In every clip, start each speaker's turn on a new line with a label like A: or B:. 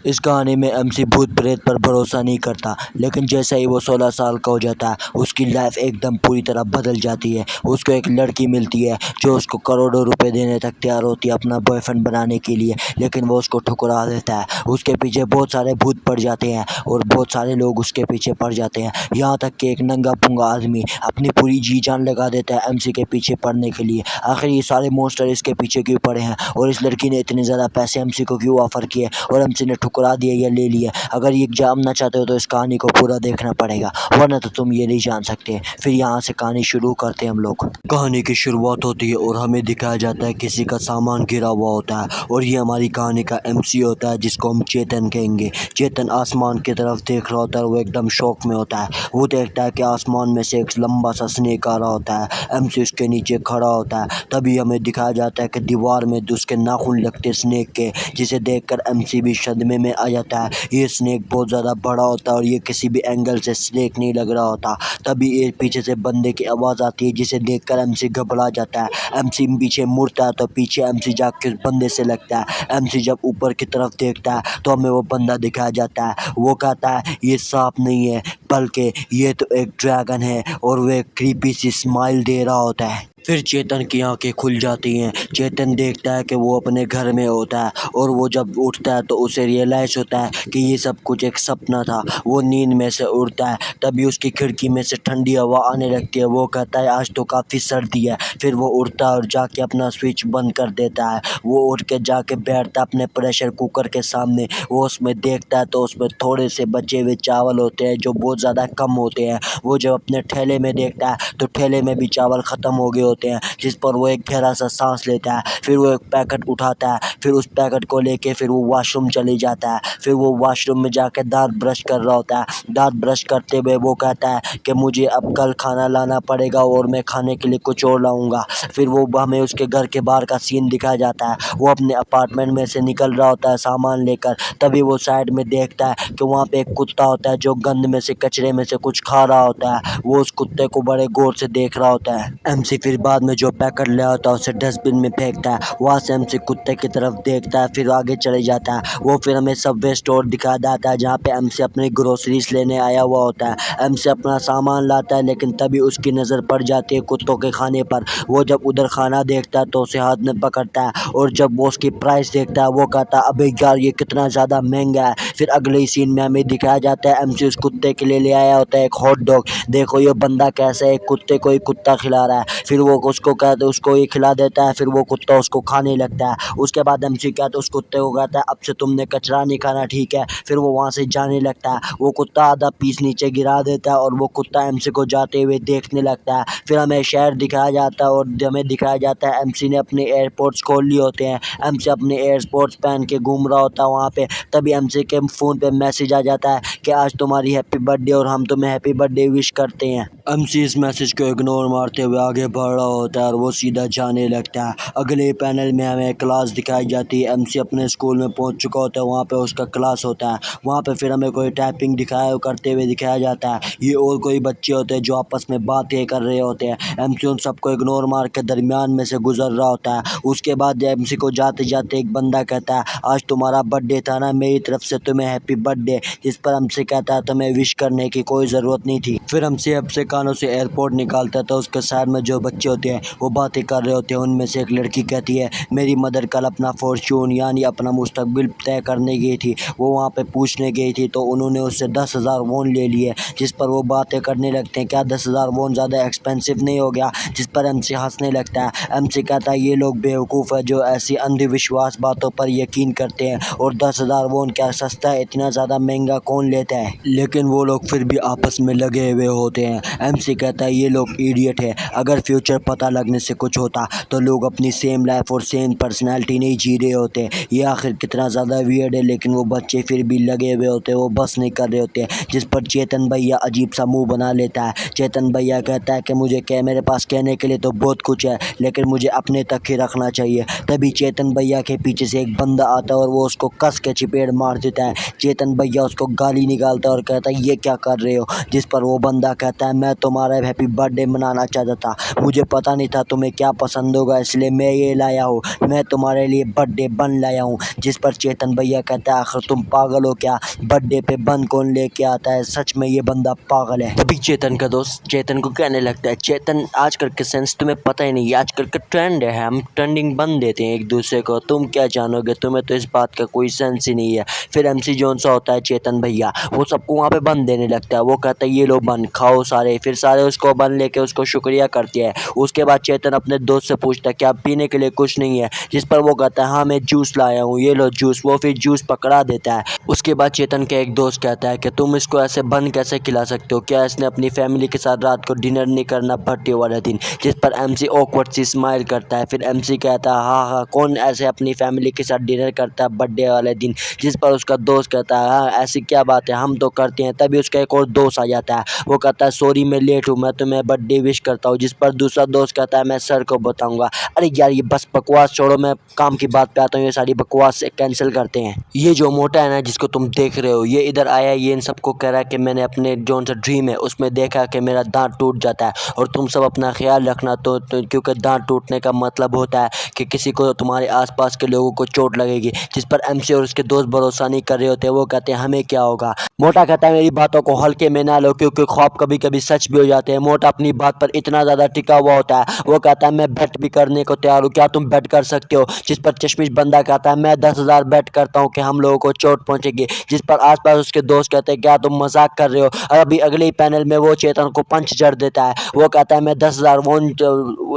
A: इस कहानी में एमसी भूत प्रेत पर भरोसा नहीं करता, लेकिन जैसे ही वो 16 साल का हो जाता है उसकी लाइफ एकदम पूरी तरह बदल जाती है। उसको एक लड़की मिलती है जो उसको करोड़ों रुपए देने तक तैयार होती है अपना बॉयफ्रेंड बनाने के लिए, लेकिन वो उसको ठुकरा देता है। उसके पीछे बहुत सारे भूत पड़ जाते हैं और बहुत सारे लोग उसके पीछे पड़ जाते हैं, यहाँ तक कि एक नंगा पुंगा आदमी अपनी पूरी जी जान लगा देता है एमसी के पीछे पड़ने के लिए। आखिर ये सारे मोन्स्टर इसके पीछे क्यों पड़े हैं और इस लड़की ने इतने ज़्यादा पैसे एमसी को क्यों ऑफर किए और एमसी ने ठुकरा दिए या ले लिया। अगर ये जानना चाहते हो तो इस कहानी को पूरा देखना पड़ेगा, वरना तो तुम ये नहीं जान सकते। फिर यहाँ से कहानी शुरू करते हैं हम लोग। कहानी की शुरुआत होती है और हमें दिखाया जाता है किसी का सामान गिरा हुआ होता है और ये हमारी कहानी का एमसी होता है जिसको हम चेतन कहेंगे। चेतन आसमान की तरफ देख रहा होता है, वो एकदम शौक में होता है। वो देखता है कि आसमान में से एक लंबा सा स्नेक आ रहा होता है, एमसी उसके नीचे खड़ा होता है। तभी हमें दिखाया जाता है कि दीवार में उसके नाखून लगते स्नेक के, जिसे देखकर एमसी भी सदमे में आ जाता है। ये स्नेक बहुत ज़्यादा बड़ा होता है और ये किसी भी एंगल से स्नेक नहीं लग रहा होता। तभी ये पीछे से बंदे की आवाज़ आती है जिसे देखकर एमसी घबरा जाता है। एमसी पीछे मुड़ता है तो पीछे एमसी जाके बंदे से लगता है। एमसी जब ऊपर की तरफ देखता है तो हमें वो बंदा दिखाया जाता है। वो कहता है ये सांप नहीं है बल्कि ये तो एक ड्रैगन है और वो एक क्रीपी सी स्माइल दे रहा होता है। फिर चेतन की आंखें खुल जाती हैं। चेतन देखता है कि वो अपने घर में होता है और वो जब उठता है तो उसे रियलाइज़ होता है कि ये सब कुछ एक सपना था। वो नींद में से उठता है, तभी उसकी खिड़की में से ठंडी हवा आने लगती है। वो कहता है आज तो काफ़ी सर्दी है। फिर वो उठता है और जाके अपना स्विच बंद कर देता है। वो उठ के जाके बैठता है अपने प्रेशर कुकर के सामने। वो उसमें देखता है तो उसमें थोड़े से बचे हुए चावल होते हैं जो बहुत ज़्यादा कम होते हैं। वो जब अपने ठेले में देखता है तो ठेले में भी चावल ख़त्म हो गए होते हैं, जिस पर वो एक गहरा सा सांस लेता है। फिर वो एक पैकेट उठाता है, फिर उस पैकेट को लेके फिर वो वॉशरूम चले जाता है। फिर वो वॉशरूम में जाके दांत ब्रश कर रहा होता है। दांत ब्रश करते हुए वो कहता है कि मुझे अब कल खाना लाना पड़ेगा और मैं खाने के लिए कुछ और लाऊंगा। फिर वो हमें उसके घर के बाहर का सीन दिखाया जाता है। वो अपने अपार्टमेंट में से निकल रहा होता है सामान लेकर। तभी वो साइड में देखता है कि वहाँ पे एक कुत्ता होता है जो गंद में से कचरे में से कुछ खा रहा होता है। वो उस कुत्ते को बड़े गौर से देख रहा होता है। एमसी फिर बाद में जो पैकेट ले आता है उसे डस्टबिन में फेंकता है। वहाँ से एमसी कुत्ते की तरफ देखता है, फिर आगे चले जाता है। वो फिर हमें सबवे स्टोर दिखाया जाता है जहाँ पे एमसी अपनी ग्रोसरीज लेने आया हुआ होता है। एमसी अपना सामान लाता है, लेकिन तभी उसकी नज़र पड़ जाती है कुत्तों के खाने पर। वो जब उधर खाना देखता है तो उसे हाथ में पकड़ता है और जब वो उसकी प्राइस देखता है वो कहता है अबे यार ये कितना ज़्यादा महंगा है। फिर अगले ही सीन में हमें दिखाया जाता है एमसी उस कुत्ते के लिए ले आया होता है एक हॉट डॉग। देखो ये बंदा कैसे एक कुत्ते को ही कुत्ता खिला रहा है। फिर वो उसको कहते उसको ही खिला देता है, फिर वो कुत्ता उसको खाने लगता है। उसके बाद एमसी कहता है उस कुत्ते को कहता है अब से तुमने कचरा नहीं खाना, ठीक है। फिर वो वहाँ से जाने लगता है। वो कुत्ता आधा पीस नीचे गिरा देता है और वो कुत्ता एमसी को जाते हुए देखने लगता है। फिर हमें शहर दिखाया जाता है और हमें दिखाया जाता है एमसी ने अपने एयरपोर्ट्स खोल लिए होते हैं। एमसी अपने एयरपोर्ट्स पहन के घूम रहा होता है वहाँ पे। तभी एमसी के फ़ोन पे मैसेज आ जाता है कि आज तुम्हारी हैप्पी बर्थडे और हम तुम्हें हैप्पी बर्थडे विश करते हैं। एमसी इस मैसेज को इग्नोर मारते हुए आगे बढ़ रहा होता है और वो सीधा जाने लगता है। अगले पैनल में हमें क्लास दिखाई जाती है। एमसी अपने स्कूल में पहुंच चुका होता है, वहाँ पे उसका क्लास होता है। वहाँ पे फिर हमें कोई टाइपिंग करते हुए दिखाया जाता है। ये और कोई बच्चे होते हैं जो आपस में बातें कर रहे होते हैं। एमसी उन सबको इग्नोर मार के दरमियान में से गुजर रहा होता है। उसके बाद एमसी को जाते जाते एक बंदा कहता है आज तुम्हारा बर्थडे था ना, मेरी तरफ से तुम्हें हैप्पी बर्थडे। जिस पर एमसी कहता है तुम्हें विश करने की कोई ज़रूरत नहीं थी। फिर एमसी अपने कानों से एयरपोर्ट निकालता है तो उसके साइड में जो बच्चे होते हैं वो बातें कर रहे होते हैं। उनमें से एक लड़की कहती है मेरी मदर कल अपना फॉर्च्यून यानी अपना मुस्तकबिल तय करने गई थी। वो वहाँ पे पूछने गई थी तो उन्होंने उससे 10,000 वोन ले लिए। जिस पर वो बातें करने लगते हैं क्या 10,000 वोन ज़्यादा एक्सपेंसिव नहीं हो गया। जिस पर एमसी हंसने लगता है। एमसी कहता है ये लोग बेवकूफ़ है जो ऐसी अंधविश्वास बातों पर यकीन करते हैं और 10,000 वोन क्या सस्ता है, इतना ज़्यादा महंगा कौन लेता है। लेकिन वो लोग फिर भी आपस में लगे हुए होते हैं। एमसी कहता है ये लोग इडियट है, अगर फ्यूचर पता लगने से कुछ होता तो लोग अपनी सेम लाइफ और सेम पर्सनैलिटी नहीं जी रहे होते। ये आखिर कितना ज़्यादा वियर्ड है, लेकिन वो बच्चे फिर भी लगे हुए होते हैं, वो बस नहीं कर रहे होते। जिस पर चेतन भैया अजीब सा मुंह बना लेता है। चेतन भैया कहता है कि मुझे मेरे पास कहने के लिए तो बहुत कुछ है, लेकिन मुझे अपने तक ही रखना चाहिए। तभी चेतन भैया के पीछे से एक बंदा आता है और वो उसको कस के चपेट मार देता है। चेतन भैया उसको गाली निकालता है और कहता है ये क्या कर रहे हो। जिस पर वो बंदा कहता है मैं तुम्हारा हैप्पी बर्थडे मनाना चाहता था, मुझे पता नहीं था तुम्हें क्या पसंद होगा, इसलिए मैं ये लाया हूँ, मैं तुम्हारे लिए बर्थडे बन लाया हूँ। जिस पर चेतन भैया कहता है आखिर तुम पागल हो क्या, बर्थडे पे बन कौन लेके आता है, सच में ये बंदा पागल है। तभी चेतन का दोस्त चेतन को कहने लगता है, चेतन आजकल के सेंस तुम्हें पता ही नहीं, आजकल का ट्रेंड है, हम ट्रेंडिंग बन देते हैं एक दूसरे को, तुम क्या जानोगे, तुम्हें तो इस बात का कोई सेंस ही नहीं है। फिर MC जोन सा होता है चेतन भैया, वो सबको वहाँ पे बन देने लगता है, वो कहता है ये लो बन खाओ सारे, फिर सारे उसको बन लेके उसको शुक्रिया करते हैं। उसके बाद चेतन अपने दोस्त से पूछता है क्या पीने के लिए कुछ नहीं है, जिस पर वो कहता है हाँ मैं जूस लाया हूँ, ये लो जूस, वो फिर जूस पकड़ा देता है। उसके बाद चेतन का एक दोस्त कहता है कि तुम इसको ऐसे बन कैसे खिला सकते हो, क्या इसने अपनी फैमिली के साथ रात को डिनर नहीं करना बर्थडे वाले दिन, जिस पर MC ऑकवर्ड सी स्माइल करता है। फिर MC कहता है हाँ हाँ कौन ऐसे अपनी फैमिली के साथ डिनर करता है बर्थडे वाले दिन, जिस पर उसका दोस्त कहता है हाँ ऐसी क्या बात है, हम तो करते हैं। तभी उसका एक और दोस्त आ जाता है, वो कहता है सॉरी मैं लेट हूँ, मैं तुम्हें बर्थडे विश करता हूँ, जिस पर दूसरा दोस्त कहता है मैं सर को बताऊंगा। अरे यार ये बस बकवास छोड़ो, मैं काम की बात पे आता हूँ, ये सारी बकवास कैंसिल करते हैं। ये जो मोटा है ना जिसको तुम देख रहे हो, ये इधर आया, ये इन सबको कह रहा है कि मैंने अपने जो सा ड्रीम है उसमें देखा कि मेरा दांत टूट जाता है, और तुम सब अपना ख्याल रखना, तो क्योंकि दांत टूटने का मतलब होता है कि किसी को तुम्हारे आसपास के लोगों को चोट लगेगी। जिस पर MC और उसके दोस्त भरोसा नहीं कर रहे होते, वो कहते हैं हमें क्या होगा। मोटा कहता है मेरी बातों को हल्के में ना लो, क्योंकि ख्वाब कभी कभी सच भी हो जाते हैं। मोटा अपनी बात पर इतना ज़्यादा टिका हुआ होता है, वो कहता है मैं बेट भी करने को तैयार हूँ, क्या तुम बेट कर सकते हो। जिस पर चश्मिश बंदा कहता है मैं 10,000 बेट करता हूँ कि हम लोगों को चोट पहुंचेगी। जिस पर आसपास उसके दोस्त कहते हैं क्या तुम मजाक कर रहे हो। और अभी अगले ही पैनल में वो चेतन को पंच जड़ देता है, वो कहता है मैं 10,000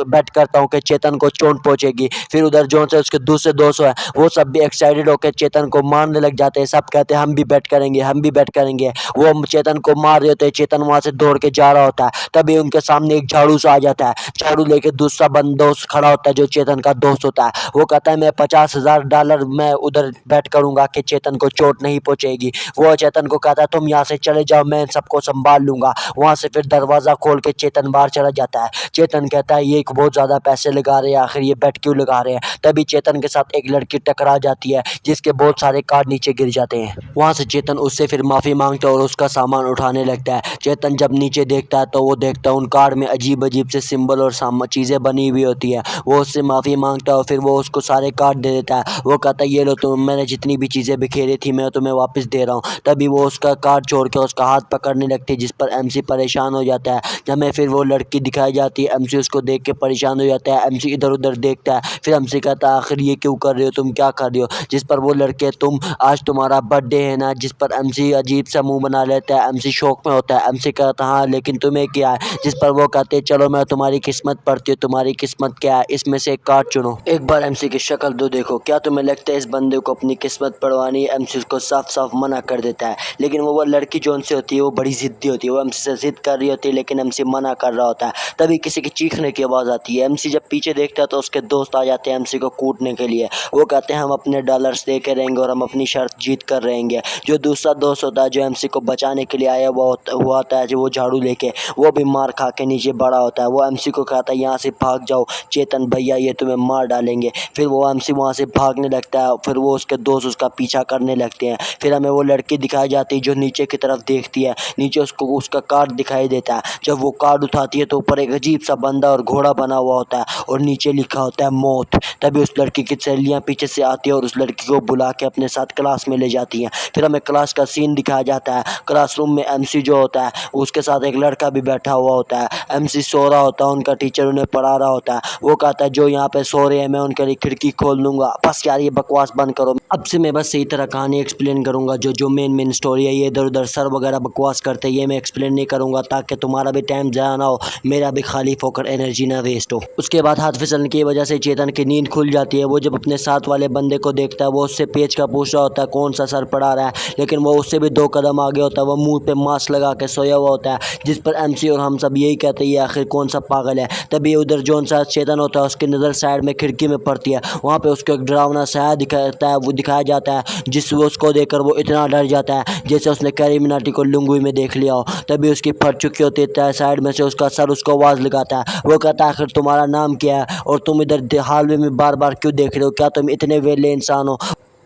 A: बेट करता हूँ कि चेतन को चोट पहुंचेगी। फिर उधर जो से उसके दूसरे दोस्त हैं वो सब भी एक्साइटेड होकर चेतन को मारने लग जाते हैं, सब कहते हैं हम भी बेट करेंगे, हम भी बेट करेंगे। वो चेतन को मार रहे होते हैं, चेतन वहां से दौड़ के जा रहा होता है, तभी उनके सामने एक झाड़ू सा आ जाता है, झाड़ू लेके दूसरा दोस्त खड़ा होता है जो चेतन का दोस्त होता है, वो कहता है मैं $50,000 मैं उधर बेट करूंगा कि चेतन को चोट नहीं पहुंचेगी। वो चेतन को कहता है तुम यहाँ से चले जाओ, मैं इन सबको संभाल लूंगा। वहां से फिर दरवाजा खोल के चेतन बाहर चला जाता है। चेतन कहता है ये बहुत ज्यादा पैसे लगा रहे हैं, आखिर ये बेट क्यों लगा रहे हैं। तभी चेतन के साथ एक लड़की टकरा जाती है, जिसके बहुत सारे कार्ड नीचे गिर जाते हैं। वहां से चेतन उससे फिर माफी मांगता है और उसका सामान उठाने लगता है। चेतन जब नीचे देखता है तो वो देखता है उन कार्ड में अजीब अजीब से सिंबल और चीजें बनी हुई होती है। वो उससे माफी मांगता है और फिर वो उसको सारे कार्ड दे देता है। वो कहता है ये लो तुम, मैंने जितनी भी चीजें बिखेरी थी मैं तुम्हें वापस दे रहा हूँ। तभी वो उसका कार्ड छोड़ के उसका हाथ पकड़ने लगती है, जिस पर MC परेशान हो जाता है। जब हमें फिर वो लड़की दिखाई जाती है, MC उसको देख के परेशान हो जाता है। MC इधर उधर देखता है, फिर MC कहता है आखिर ये क्यों कर रहे हो, तुम क्या कर रहे हो। जिस पर वो लड़के तुम आज तुम्हारा बर्थडे है ना, जिस पर MC अजीब सा मुंह बना लेता है। MC शौक में होता है, MC कहता है हाँ लेकिन तुम्हें क्या है। जिस पर वो कहते हैं चलो मैं तुम्हारी किस्मत पढ़ती हूँ, तुम्हारी किस्मत क्या है, इसमें से एक कार्ड चुनो। एक बार MC की शक्ल तो देखो, क्या तुम्हें लगता है इस बंदे को अपनी किस्मत पढ़वानी है। MC उसको साफ साफ मना कर देता है, लेकिन वो लड़की जो उनसे होती है वो बड़ी जिद्दी होती है, वो MC से जिद कर रही होती है, लेकिन MC मना कर रहा होता है। तभी किसी की चीखने की आवाज़ आती है। MC जब पीछे देखता है तो उसके दोस्त आ जाते हैं MC को कूटने के लिए। वो कहते हैं हम अपने डॉलर्स दे के रहेंगे और हम अपनी शर्त जीत कर रहेंगे। जो दूसरा दोस्त होता है जो MC को बचाने के लिए आया हुआ होता है, जो वो झाड़ू लेके, वो भी मार खा के नीचे बड़ा होता है। वो MC को कहता है यहाँ से भाग जाओ चेतन भैया, ये तुम्हें मार डालेंगे। फिर वो MC वहाँ से भागने लगता है, फिर वो उसके दोस्त उसका पीछा करने लगते हैं। फिर हमें वो लड़की दिखाई जाती है जो नीचे की तरफ देखती है, नीचे उसको उसका कार्ड दिखाई देता है। जब वो कार्ड उठाती है तो ऊपर एक अजीब सा बंदा और घोड़ा बना हुआ होता है और नीचे लिखा होता है मौत। तभी उस लड़की की सहेलियाँ पीछे से आती है और उस लड़की को बुला के अपने साथ क्लास में ले जाती हैं। फिर हमें क्लास का सीन दिखाया जाता है। क्लासरूम में MC जो होता है उसके साथ एक लड़का भी बैठा हुआ होता है। MC सो रहा होता है, उनका टीचर उन्हें पढ़ा रहा होता है। वो कहता है जो यहाँ पे सो रहे हैं मैं उनके लिए खिड़की खोल दूंगा। बस यार ये बकवास बंद करो, अब से मैं बस सही तरह कहानी एक्सप्लेन करूंगा। जो मेन स्टोरी है, ये इधर उधर सर वगैरह बकवास करते हैं, ये मैं एक्सप्लेन नहीं करूंगा, ताकि तुम्हारा भी टाइम ज़ाया ना हो, मेरा भी खाली फोकर एनर्जी ना वेस्ट हो। उसके बाद हाथ फिसलने की वजह से चेतन की नींद खुल जाती है। वो जब अपने साथ वाले बंदे को देखता है, वो उससे पेच का पूछ रहा होता है कौन सा सर पढ़ा रहा है, लेकिन वो उससे भी 2 कदम आगे होता है। वो मुंह पे मास्क लगा के सोया हुआ होता है, जिस पर MC और हम सब यही कहते हैं ये आखिर कौन सा पागल है। तभी उधर जो सा चेतन होता है उसकी नज़र साइड में खिड़की में पड़ती है। वहाँ पे उसको एक डरावना साया दिखाता है, वो दिखाया जाता है, जिस उसको देखकर वो इतना डर जाता है जैसे उसने कैरी मिनाटी को लुंगुई में देख लिया हो। तभी उसकी फट चुकी होती है, साइड में से उसका सर उसको आवाज़ लगाता है। वो कहता है आखिर तुम्हारा नाम क्या है और तुम इधर हालवे में बार बार क्यों देख रहे हो, क्या तुम इतने वेले इंसान हो।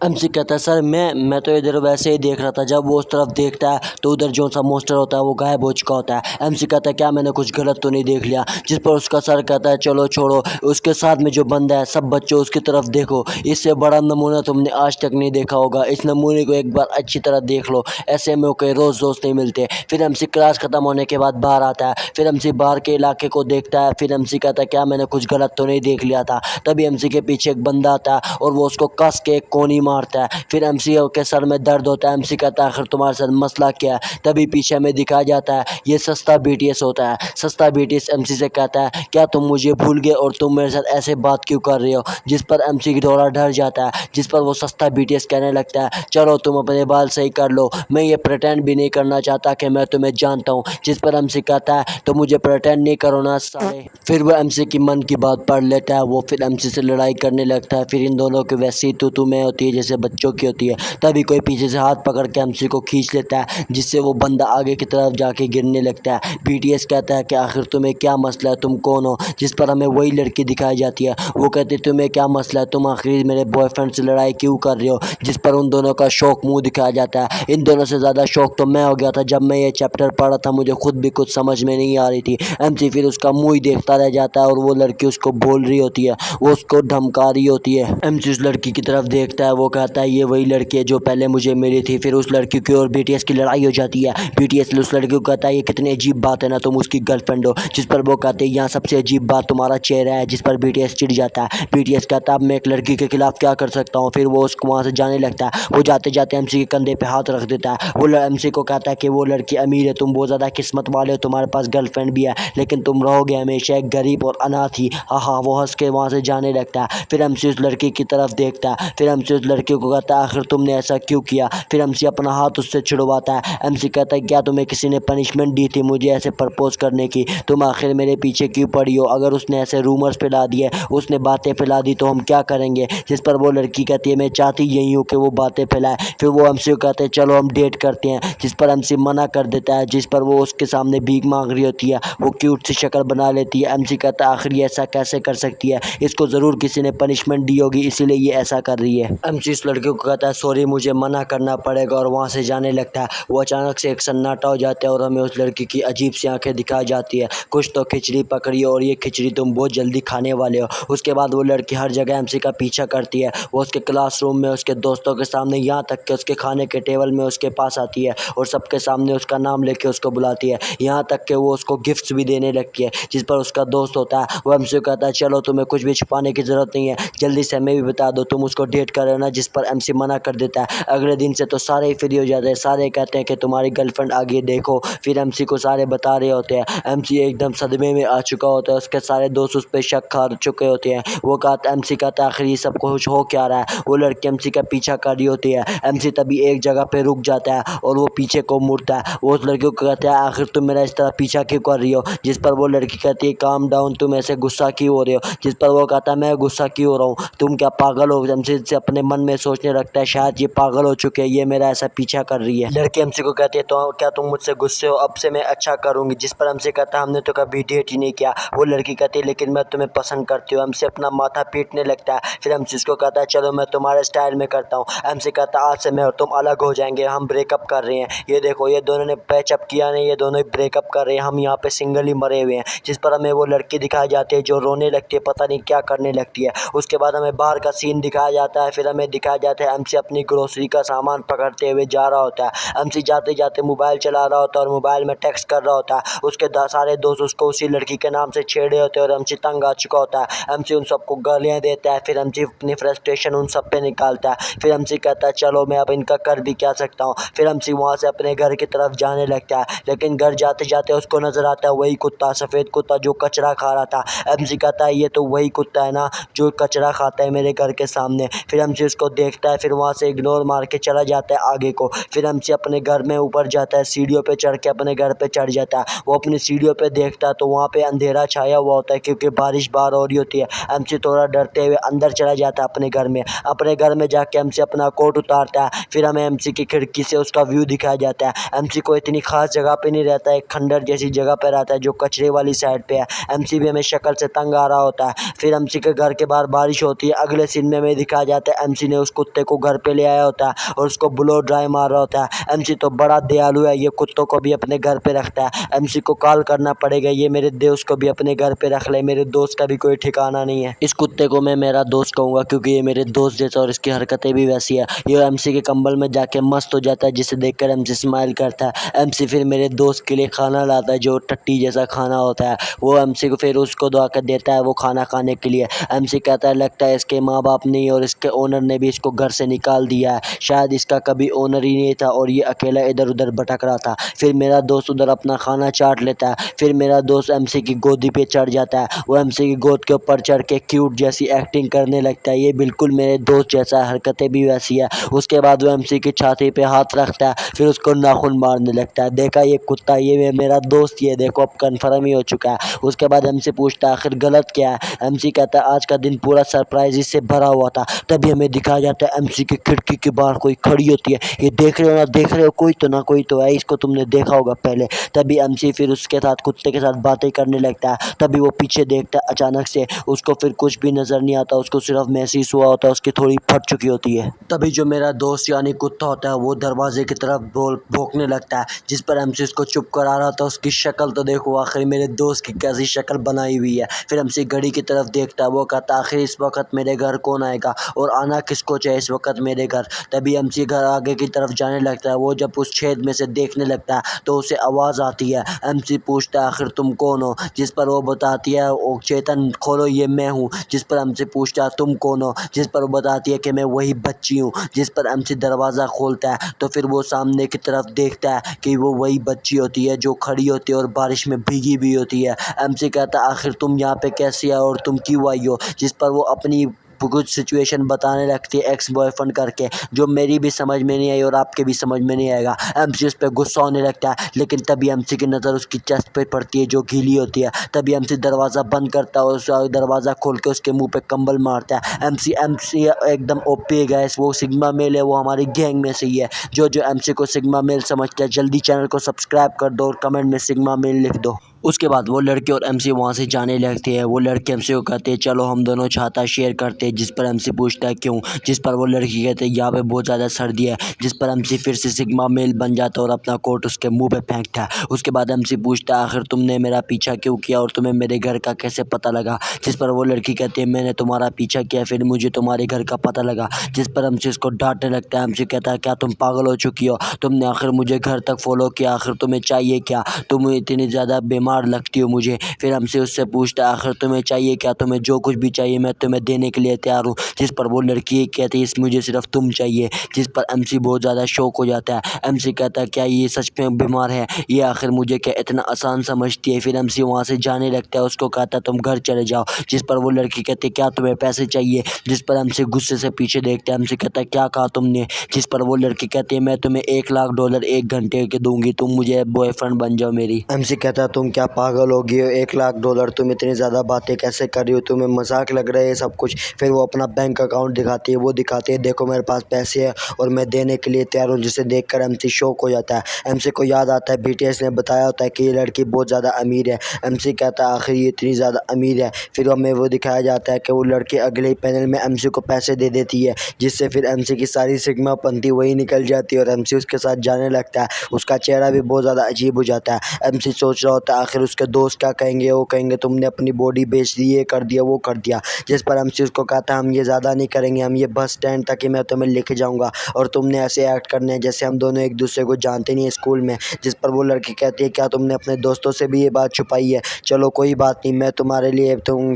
A: एमसी कहता है सर मैं तो इधर वैसे ही देख रहा था। जब वो उस तरफ देखता है तो उधर जो सा मोस्टर होता है वो गायब हो चुका होता है। एमसी कहता है क्या मैंने कुछ गलत तो नहीं देख लिया? जिस पर उसका सर कहता है चलो छोड़ो, उसके साथ में जो बंदा है सब बच्चों उसकी तरफ देखो, इससे बड़ा नमूना तुमने आज तक नहीं देखा होगा, इस नमूने को एक बार अच्छी तरह देख लो, ऐसे मौके रोज़ रोज़ नहीं मिलते। फिर एमसी क्लास ख़त्म होने के बाद बाहर आता है, फिर एमसी बाहर के इलाके को देखता है। फिर एमसी कहता है क्या मैंने कुछ गलत तो नहीं देख लिया था? तभी एमसी के पीछे एक बंदा आता है और वो उसको कस के एक कोनी मारता है। फिर एमसी के सर में दर्द होता है। एमसी कहता है आखिर तुम्हारे साथ मसला क्या है? तभी पीछे में दिखाया जाता है ये सस्ता बीटीएस होता है। सस्ता बीटीएस एमसी से कहता है क्या तुम मुझे भूल गए और तुम मेरे साथ ऐसे बात क्यों कर रहे हो? जिस पर एमसी की थोड़ा डर जाता है, जिस पर वो सस्ता बीटीएस कहने लगता है चलो तुम अपने बाल सही कर लो, मैं ये प्रेटेंड भी नहीं करना चाहता कि मैं तुम्हें जानता हूँ। जिस पर एमसी कहता है तो मुझे प्रेटेंड नहीं करो ना साले। फिर वो एमसी की मन की बात पढ़ लेता है। वो फिर एमसी से लड़ाई करने लगता है। फिर इन दोनों की वैसी तू मैं होती है जैसे बच्चों की होती है। तभी कोई पीछे से हाथ पकड़ के एमसी को खींच लेता है, जिससे वो बंदा आगे की तरफ जाके गिरने लगता है। बीटीएस कहता है कि आखिर तुम्हें क्या मसला है, तुम कौन हो? जिस पर हमें वही लड़की दिखाई जाती है। वो कहती है तुम्हें क्या मसला है, तुम आखिर मेरे बॉयफ्रेंड से लड़ाई क्यों कर रहे हो? जिस पर उन दोनों का शौक मुंह दिखाया जाता है। इन दोनों से ज़्यादा शौक तो मैं हो गया था। जब मैं ये चैप्टर पढ़ा था मुझे खुद भी कुछ समझ में नहीं आ रही थी। एमसी फिर उसका मुंह ही देखता रह जाता है और वो लड़की उसको बोल रही होती है, वो उसको धमका रही होती है। एमसी उस लड़की की तरफ देखता है, वो कहता है ये वही लड़की है जो पहले मुझे मिली थी। फिर उस लड़की की और बीटीएस की लड़ाई हो जाती है। बीटीएस उस लड़की को कहता है ये कितनी अजीब बात है ना, तुम उसकी गर्लफ्रेंड हो। जिस पर वो कहते हैं यहाँ सबसे अजीब बात तुम्हारा चेहरा है। जिस पर बीटीएस चिढ़ जाता है। बीटीएस कहता है अब मैं एक लड़की के खिलाफ क्या कर सकता हूँ? फिर वो उसको वहाँ से जाने लगता है। वो जाते जाते एमसी के कंधे पे हाथ रख देता है। वो एमसी को कहता है कि वो लड़की अमीर है, तुम बहुत ज़्यादा किस्मत वाले हो, तुम्हारे पास गर्लफ्रेंड भी है, लेकिन तुम रहोगे हमेशा एक गरीब और अनाथ ही। हाँ हाँ, वो हंस के वहाँ से जाने लगता है। फिर एमसी उस लड़की की तरफ देखता है। फिर एमसी उस लड़की को कहता है आखिर तुमने ऐसा क्यों किया? फिर एमसी अपना हाथ उससे छुड़वाता है। एमसी कहता है क्या तुम्हें किसी ने पनिशमेंट दी थी मुझे ऐसे प्रपोज करने की? तुम आखिर मेरे पीछे क्यों पड़ी हो? अगर उसने ऐसे रूमर्स फैला दिए, उसने बातें फैला दी तो हम क्या करेंगे? जिस पर वो लड़की कहती है मैं चाहती यही हूँ कि वो बातें फैलाए। फिर वो एमसी को कहते हैं चलो हम डेट करते हैं। जिस पर एमसी मना कर देता है। जिस पर वो उसके सामने भीख मांग रही होती है। वो क्यूट सी शक्ल बना लेती है। एमसी कहता है आखिर ये ऐसा कैसे कर सकती है? इसको ज़रूर किसी ने पनिशमेंट दी होगी, इसीलिए ये ऐसा कर रही है। एमसी इस लड़के को कहता है सॉरी मुझे मना करना पड़ेगा और वहाँ से जाने लगता है। वो अचानक से एक सन्नाटा हो जाता है और हमें उस लड़की की अजीब सी आंखें दिखाई जाती है। कुछ तो खिचड़ी पकड़ी और ये खिचड़ी तुम बहुत जल्दी खाने वाले हो। उसके बाद वो लड़की हर जगह एमसी का पीछा करती है। वो उसके क्लासरूम में, उसके दोस्तों के सामने, यहाँ तक कि उसके खाने के टेबल में उसके पास आती है और सबके सामने उसका नाम लेके उसको बुलाती है। यहाँ तक कि वो उसको गिफ्ट्स भी देने लगती है। जिस पर उसका दोस्त होता है वो एमसी को कहता है चलो तुम्हें कुछ भी छुपाने की ज़रूरत नहीं है, जल्दी से हमें भी बता दो तुम उसको डेट कर रहे हो ना? जिस पर एमसी मना कर देता है। अगले दिन से तो सारे ही फ्री हो जाते हैं। सारे कहते हैं कि तुम्हारी गर्लफ्रेंड आगे देखो। फिर एमसी को सारे बता रहे होते हैं। एमसी एकदम सदमे में आ चुका होता है। उसके सारे दोस्त उस पर शक कर चुके होते हैं। वो कहता एमसी कहता है आखिर ये सब कुछ हो क्या रहा है? वो लड़की एमसी का पीछा कर रही होती है। एमसी तभी एक जगह पे रुक जाता है और वो पीछे को मुड़ता है। वो उस लड़की को कहता है आखिर तुम मेरा इस तरह पीछा क्यों कर रही हो? जिस पर वो लड़की कहती है काम डाउन, तुम ऐसे गुस्सा क्यों हो रहे हो? जिस पर वो कहता है मैं गुस्सा क्यों हो रहा हूँ, तुम क्या पागल हो? एमसी से अपने मन में सोचने लगता है शायद ये पागल हो चुके हैं, ये मेरा ऐसा पीछा कर रही है। लड़की एमसी को कहती है तो क्या तुम मुझसे गुस्से हो? अब से मैं अच्छा करूँगी। जिस पर एमसी कहता है हमने तो कभी डेट ही नहीं किया। वो लड़की कहती है लेकिन मैं तुम्हें पसंद करती हूँ। एमसी अपना माथा पीटने लगता है। फिर एमसी उसको कहता है चलो मैं तुम्हारे स्टाइल में करता हूँ। एमसी कहता है आज से मैं और तुम अलग हो जाएंगे, हम ब्रेकअप कर रहे हैं। ये देखो ये दोनों ने पैचअप किया नहीं, ये दोनों ही ब्रेकअप कर रहे हैं, हम यहाँ पे सिंगल ही मरे हुए हैं। जिस पर हमें वो लड़की दिखाई जाती है जो रोने लगती है, पता नहीं क्या करने लगती है। उसके बाद हमें बाहर का सीन दिखाया जाता है। फिर हमें दिखाया जाता है एमसी अपनी ग्रोसरी का सामान पकड़ते हुए जा रहा होता है। एमसी जाते जाते मोबाइल चला रहा होता है और मोबाइल में टेक्स्ट कर रहा होता है। उसके सारे दोस्त उसको उसी लड़की के नाम से छेड़े होते हैं और एमसी तंग आ चुका होता है। एमसी उन सबको गालियाँ देता है। फिर एमसी अपनी फ्रस्ट्रेशन उन सब पे निकालता है। फिर एमसी कहता है चलो मैं अब इनका कर भी क्या सकता हूँ। फिर एमसी वहाँ से अपने घर की तरफ जाने लगता है, लेकिन घर जाते जाते उसको नजर आता है वही कुत्ता, सफ़ेद कुत्ता जो कचरा खा रहा था। एमसी कहता है ये तो वही कुत्ता है ना जो कचरा खाता है मेरे घर के सामने। फिर एमसी उसको देखता है, फिर वहाँ से इग्नोर मार के चला जाता है आगे को। फिर एमसी अपने घर में ऊपर जाता है, सीढ़ियों पे चढ़ के अपने घर पे चढ़ जाता है। वो अपनी सीढ़ियों पे देखता है तो वहाँ पे अंधेरा छाया हुआ होता है क्योंकि बारिश बाहर हो रही होती है। एमसी थोड़ा डरते हुए अंदर चला जाता है अपने घर में। अपने घर में जाके एमसी अपना कोट उतारता है। फिर हमें एमसी की खिड़की से उसका व्यू दिखाया जाता है। एमसी को इतनी खास जगह पे नहीं रहता है, एक खंडर जैसी जगह पे रहता है जो कचरे वाली साइड पे है। एमसी भी हमें शक्ल से तंग आ रहा होता है। फिर एमसी के घर के बाहर बारिश होती है। अगले सीन में हमें दिखाया जाता है एमसी एमसी ने उस कुत्ते को घर पे ले आया होता है और उसको ब्लो ड्राई मार रहा होता है। एमसी तो बड़ा दयालु है, ये कुत्तों को भी अपने घर पे रखता है। एमसी को कॉल करना पड़ेगा, ये मेरे दोस्त को भी अपने घर पे रख ले, मेरे दोस्त का भी कोई ठिकाना नहीं है। इस कुत्ते को मैं मेरा दोस्त कहूँगा क्योंकि ये मेरे दोस्त जैसा और इसकी हरकतें भी वैसी है। ये एमसी के कंबल में जाके मस्त हो जाता है, जिसे देखकर एमसी स्माइल करता है। एमसी फिर मेरे दोस्त के लिए खाना लाता है, जो टट्टी जैसा खाना होता है, वो एमसी को फिर उसको दुआ कर देता है वो खाना खाने के लिए। एमसी कहता है लगता है इसके माँ बाप नहीं और इसके ओनर ने भी इसको घर से निकाल दिया है, शायद इसका कभी ओनर ही नहीं था और ये अकेला इधर उधर भटक रहा था। फिर मेरा दोस्त उधर अपना खाना चाट लेता है। फिर मेरा दोस्त एमसी की गोदी पे चढ़ जाता है, वो एमसी की गोद के ऊपर चढ़ के क्यूट जैसी एक्टिंग करने लगता है। ये बिल्कुल मेरे दोस्त जैसा है, हरकतें भी वैसी है। उसके बाद वो एमसी की छाती पे हाथ रखता है, फिर उसको नाखून मारने लगता है। देखा ये कुत्ता, ये मेरा दोस्त, ये देखो अब कन्फर्म ही हो चुका है। उसके बाद एमसी पूछता है आखिर गलत क्या है। एमसी कहता है आज का दिन पूरा सरप्राइज से भरा हुआ था। तभी हमें दिखाया जाता है एमसी की खिड़की के बाहर कोई खड़ी होती है। ये देख रहे हो ना, देख रहे हो, कोई तो है, इसको तुमने देखा होगा पहले। तभी एमसी फिर उसके साथ, कुत्ते के साथ बातें करने लगता है। तभी वो पीछे देखता है, अचानक से उसको फिर कुछ भी नजर नहीं आता, उसको सिर्फ महसूस हुआ होता है उसकी थोड़ी फट चुकी होती है। तभी जो मेरा दोस्त यानी कुत्ता होता है वो दरवाजे की तरफ भौंकने लगता है, जिस पर एमसी उसको चुप करा रहा था। उसकी शक्ल तो देखो आखिर मेरे दोस्त की कैसी शक्ल बनाई हुई है। फिर एमसी घड़ी की तरफ देखता है, वो कहता आखिर इस वक्त मेरे घर कौन आएगा और आना किसको चाहिए इस वक्त मेरे घर। तभी एमसी घर आगे की तरफ जाने लगता है। वो जब उस छेद में से देखने लगता है तो उसे आवाज़ आती है। एमसी पूछता है आखिर तुम कौन हो, जिस पर वो बताती है ओ चेतन खोलो ये मैं हूँ। जिस पर एमसी पूछता है तुम कौन हो, जिस पर वो बताती है कि मैं वही बच्ची हूँ। जिस पर एमसी दरवाज़ा खोलता है तो फिर वो सामने की तरफ देखता है कि वो वही बच्ची होती है जो खड़ी होती है और बारिश में भीगी भी होती है। एमसी कहता है आखिर तुम यहाँ पे कैसे आए और तुम क्यों आई हो। जिस पर वो अपनी कुछ सिचुएशन बताने लगती है एक्स बॉयफ्रेंड करके, जो मेरी भी समझ में नहीं आई और आपके भी समझ में नहीं आएगा। एमसी उस पर गुस्सा होने लगता है, लेकिन तभी एमसी की नज़र उसकी चेस्ट पे पड़ती है जो गीली होती है। तभी एमसी दरवाज़ा बंद करता है और उस दरवाज़ा खोल के उसके मुंह पे कंबल मारता है। एमसी एकदम ओपी है गाइस, वो सिग्मा मेल है, वो हमारी गैंग में से ही है। जो एमसी को सिग्मा मेल समझता है जल्दी चैनल को सब्सक्राइब कर दो और कमेंट में सिग्मा मेल लिख दो। उसके बाद वो लड़के और एमसी वहाँ से जाने लगते हैं। वो लड़के एमसी को कहते हैं चलो हम दोनों छाता शेयर करते हैं, जिस पर एमसी पूछता है क्यों। जिस पर वो लड़की कहते हैं यहाँ पे बहुत ज़्यादा सर्दी है। जिस पर एमसी फिर से सिग्मा मेल बन जाता है और अपना कोट उसके मुंह पे फेंकता है। उसके बाद एमसी पूछता है आखिर तुमने मेरा पीछा क्यों किया और तुम्हें मेरे घर का कैसे पता लगा। जिस पर वो लड़की कहती है मैंने तुम्हारा पीछा किया फिर मुझे तुम्हारे घर का पता लगा। जिस पर एमसी उसको डांटने लगता है। एमसी कहता है क्या तुम पागल हो चुकी हो, तुमने आखिर मुझे घर तक फॉलो किया, आखिर तुम्हें चाहिए क्या, तुम इतनी ज़्यादा बीमार लगती हो मुझे। फिर हमसे उससे पूछता है आखिर तुम्हें चाहिए क्या, तुम्हें जो कुछ भी चाहिए मैं तुम्हें देने के लिए तैयार हूँ। जिस पर वो लड़की कहती है मुझे सिर्फ तुम चाहिए। जिस पर एमसी बहुत ज़्यादा शौक हो जाता है। एमसी कहता है क्या ये सच में बीमार है, ये आखिर मुझे क्या इतना आसान समझती है। फिर एमसी वहाँ से जाने लगता है, उसको कहता है तुम घर चले जाओ। जिस पर वो लड़की कहती है क्या तुम्हें पैसे चाहिए। जिस पर एमसी गुस्से से पीछे देखता है। एमसी कहता है क्या कहा तुमने। जिस पर वो लड़की कहती है मैं तुम्हें $1,00,000 1 घंटे के दूंगी, तुम मुझे बॉयफ्रेंड बन जाओ मेरी। एमसी कहता है तुम क्या पागल हो गई हो, $1,00,000, तुम इतनी ज़्यादा बातें कैसे कर रही हो, तुम्हें मजाक लग रहा है ये सब कुछ। फिर वो अपना बैंक अकाउंट दिखाती है, वो दिखाती है देखो मेरे पास पैसे हैं और मैं देने के लिए तैयार हूँ। जिसे देखकर एमसी शौक हो जाता है। एमसी को याद आता है बीटीएस ने बताया होता है कि ये लड़की बहुत ज़्यादा अमीर है। एमसी कहता है आखिर ये इतनी ज़्यादा अमीर है। फिर हमें वो दिखाया जाता है कि वो लड़की अगले ही पैनल में एमसी को पैसे दे देती है, जिससे फिर एमसी की सारी सिग्मा पंथी वही निकल जाती है और एमसी उसके साथ जाने लगता है। उसका चेहरा भी बहुत ज़्यादा अजीब हो जाता है। एमसी सोच रहा होता है आखिर उसके दोस्त क्या कहेंगे, वो कहेंगे तुमने अपनी बॉडी बेच दी, ये कर दिया वो कर दिया। जिस पर एमसी उसको कहता है हम ये ज़्यादा नहीं करेंगे, हम ये बस स्टैंड तक ही मैं तुम्हें लेके जाऊँगा और तुमने ऐसे एक्ट करने हैं जैसे हम दोनों एक दूसरे को जानते नहीं है स्कूल में। जिस पर वो लड़की कहती है क्या तुमने अपने दोस्तों से भी ये बात छुपाई है। चलो कोई बात नहीं, मैं तुम्हारे लिए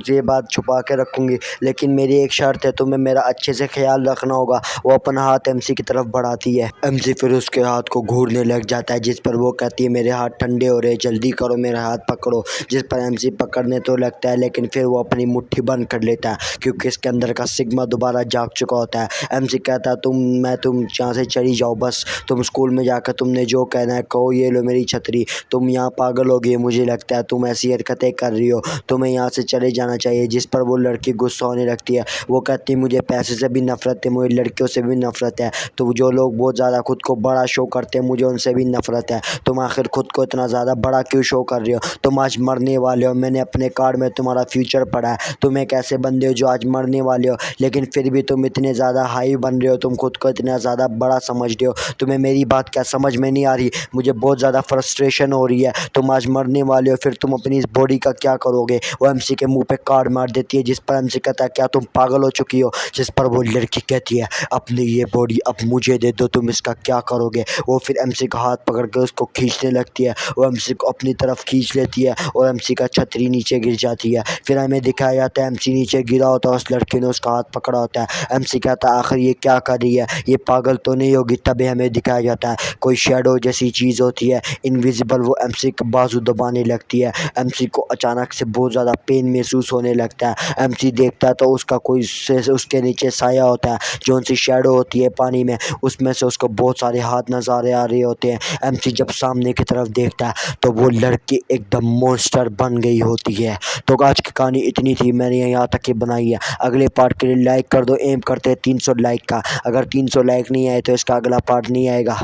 A: ये बात छुपा के रखूँगी, लेकिन मेरी एक शर्त है, तुम्हें मेरा अच्छे से ख्याल रखना होगा। वो अपना हाथ एमसी की तरफ बढ़ाती है। एमसी फिर उसके हाथ को घूरने लग जाता है। जिस पर वो कहती है मेरे हाथ ठंडे हो रहे, जल्दी करो मेरा हाथ पकड़ो। जिस पर एमसी पकड़ने तो लगता है, लेकिन फिर वो अपनी मुट्ठी बंद कर लेता है क्योंकि इसके अंदर का सिग्मा दोबारा जाग चुका होता है। एमसी कहता है तुम यहाँ से चली जाओ, बस तुम स्कूल में जाकर तुमने जो कहना है कहो, ये लो मेरी छतरी, तुम यहाँ पागल हो गई, मुझे लगता है तुम ऐसी हरकतें कर रही हो, तुम्हें यहाँ से चले जाना चाहिए। जिस पर वो लड़की गुस्सा होने लगती है। वो कहती है मुझे पैसे से भी नफरत है, मुझे लड़कियों से भी नफरत है, तो जो लोग बहुत ज़्यादा खुद को बड़ा शो करते हैं मुझे उनसे भी नफरत है। तुम आखिर खुद को इतना ज़्यादा बड़ा क्यों शो कर रही रहे हो, तुम आज मरने वाले हो, मैंने अपने कार्ड में तुम्हारा फ्यूचर पढ़ा है, तुम एक ऐसे बंदे हो जो आज मरने वाले हो, लेकिन फिर भी तुम इतने ज़्यादा हाई बन रहे हो, तुम खुद को इतना ज़्यादा बड़ा समझ रहे हो। तुम्हें मेरी बात क्या समझ में नहीं आ रही? मुझे बहुत ज़्यादा फ्रस्ट्रेशन हो रही है, तुम आज मरने वाले हो, फिर तुम अपनी इस बॉडी का क्या करोगे? वो एमसी के मुंह पे कार्ड मार देती है, जिस पर एमसी कहता है क्या तुम पागल हो चुकी हो? जिस पर वो लड़की कहती है अपनी ये बॉडी अब मुझे दे दो, तुम इसका क्या करोगे? वो फिर एमसी का हाथ पकड़ के उसको खींचने लगती है, वो एमसी को अपनी तरफ खींच लेती है और एमसी का छतरी नीचे गिर जाती है। फिर हमें दिखाया जाता है एमसी नीचे गिरा होता है, उस लड़की ने उसका हाथ पकड़ा होता है। एमसी कहता है आखिर ये क्या कर रही है, ये पागल तो नहीं होगी? तभी हमें दिखाया जाता है कोई शेडो जैसी चीज़ होती है इनविजिबल, वो एमसी का बाजू दबाने लगती है। एमसी को अचानक से बहुत ज़्यादा पेन महसूस होने लगता है। एमसी देखता है तो उसका कोई उसके नीचे साया होता है, जो सी शेडो होती है पानी में, उसमें से उसको बहुत सारे हाथ नज़र आ रहे होते हैं। एमसी जब सामने की तरफ देखता है तो वो लड़की एकदम मॉन्स्टर बन गई होती है। तो आज की कहानी इतनी थी, मैंने यहाँ तक ही बनाई है। अगले पार्ट के लिए लाइक कर दो, एम करते हैं 300 लाइक का। अगर 300 लाइक नहीं आए तो इसका अगला पार्ट नहीं आएगा।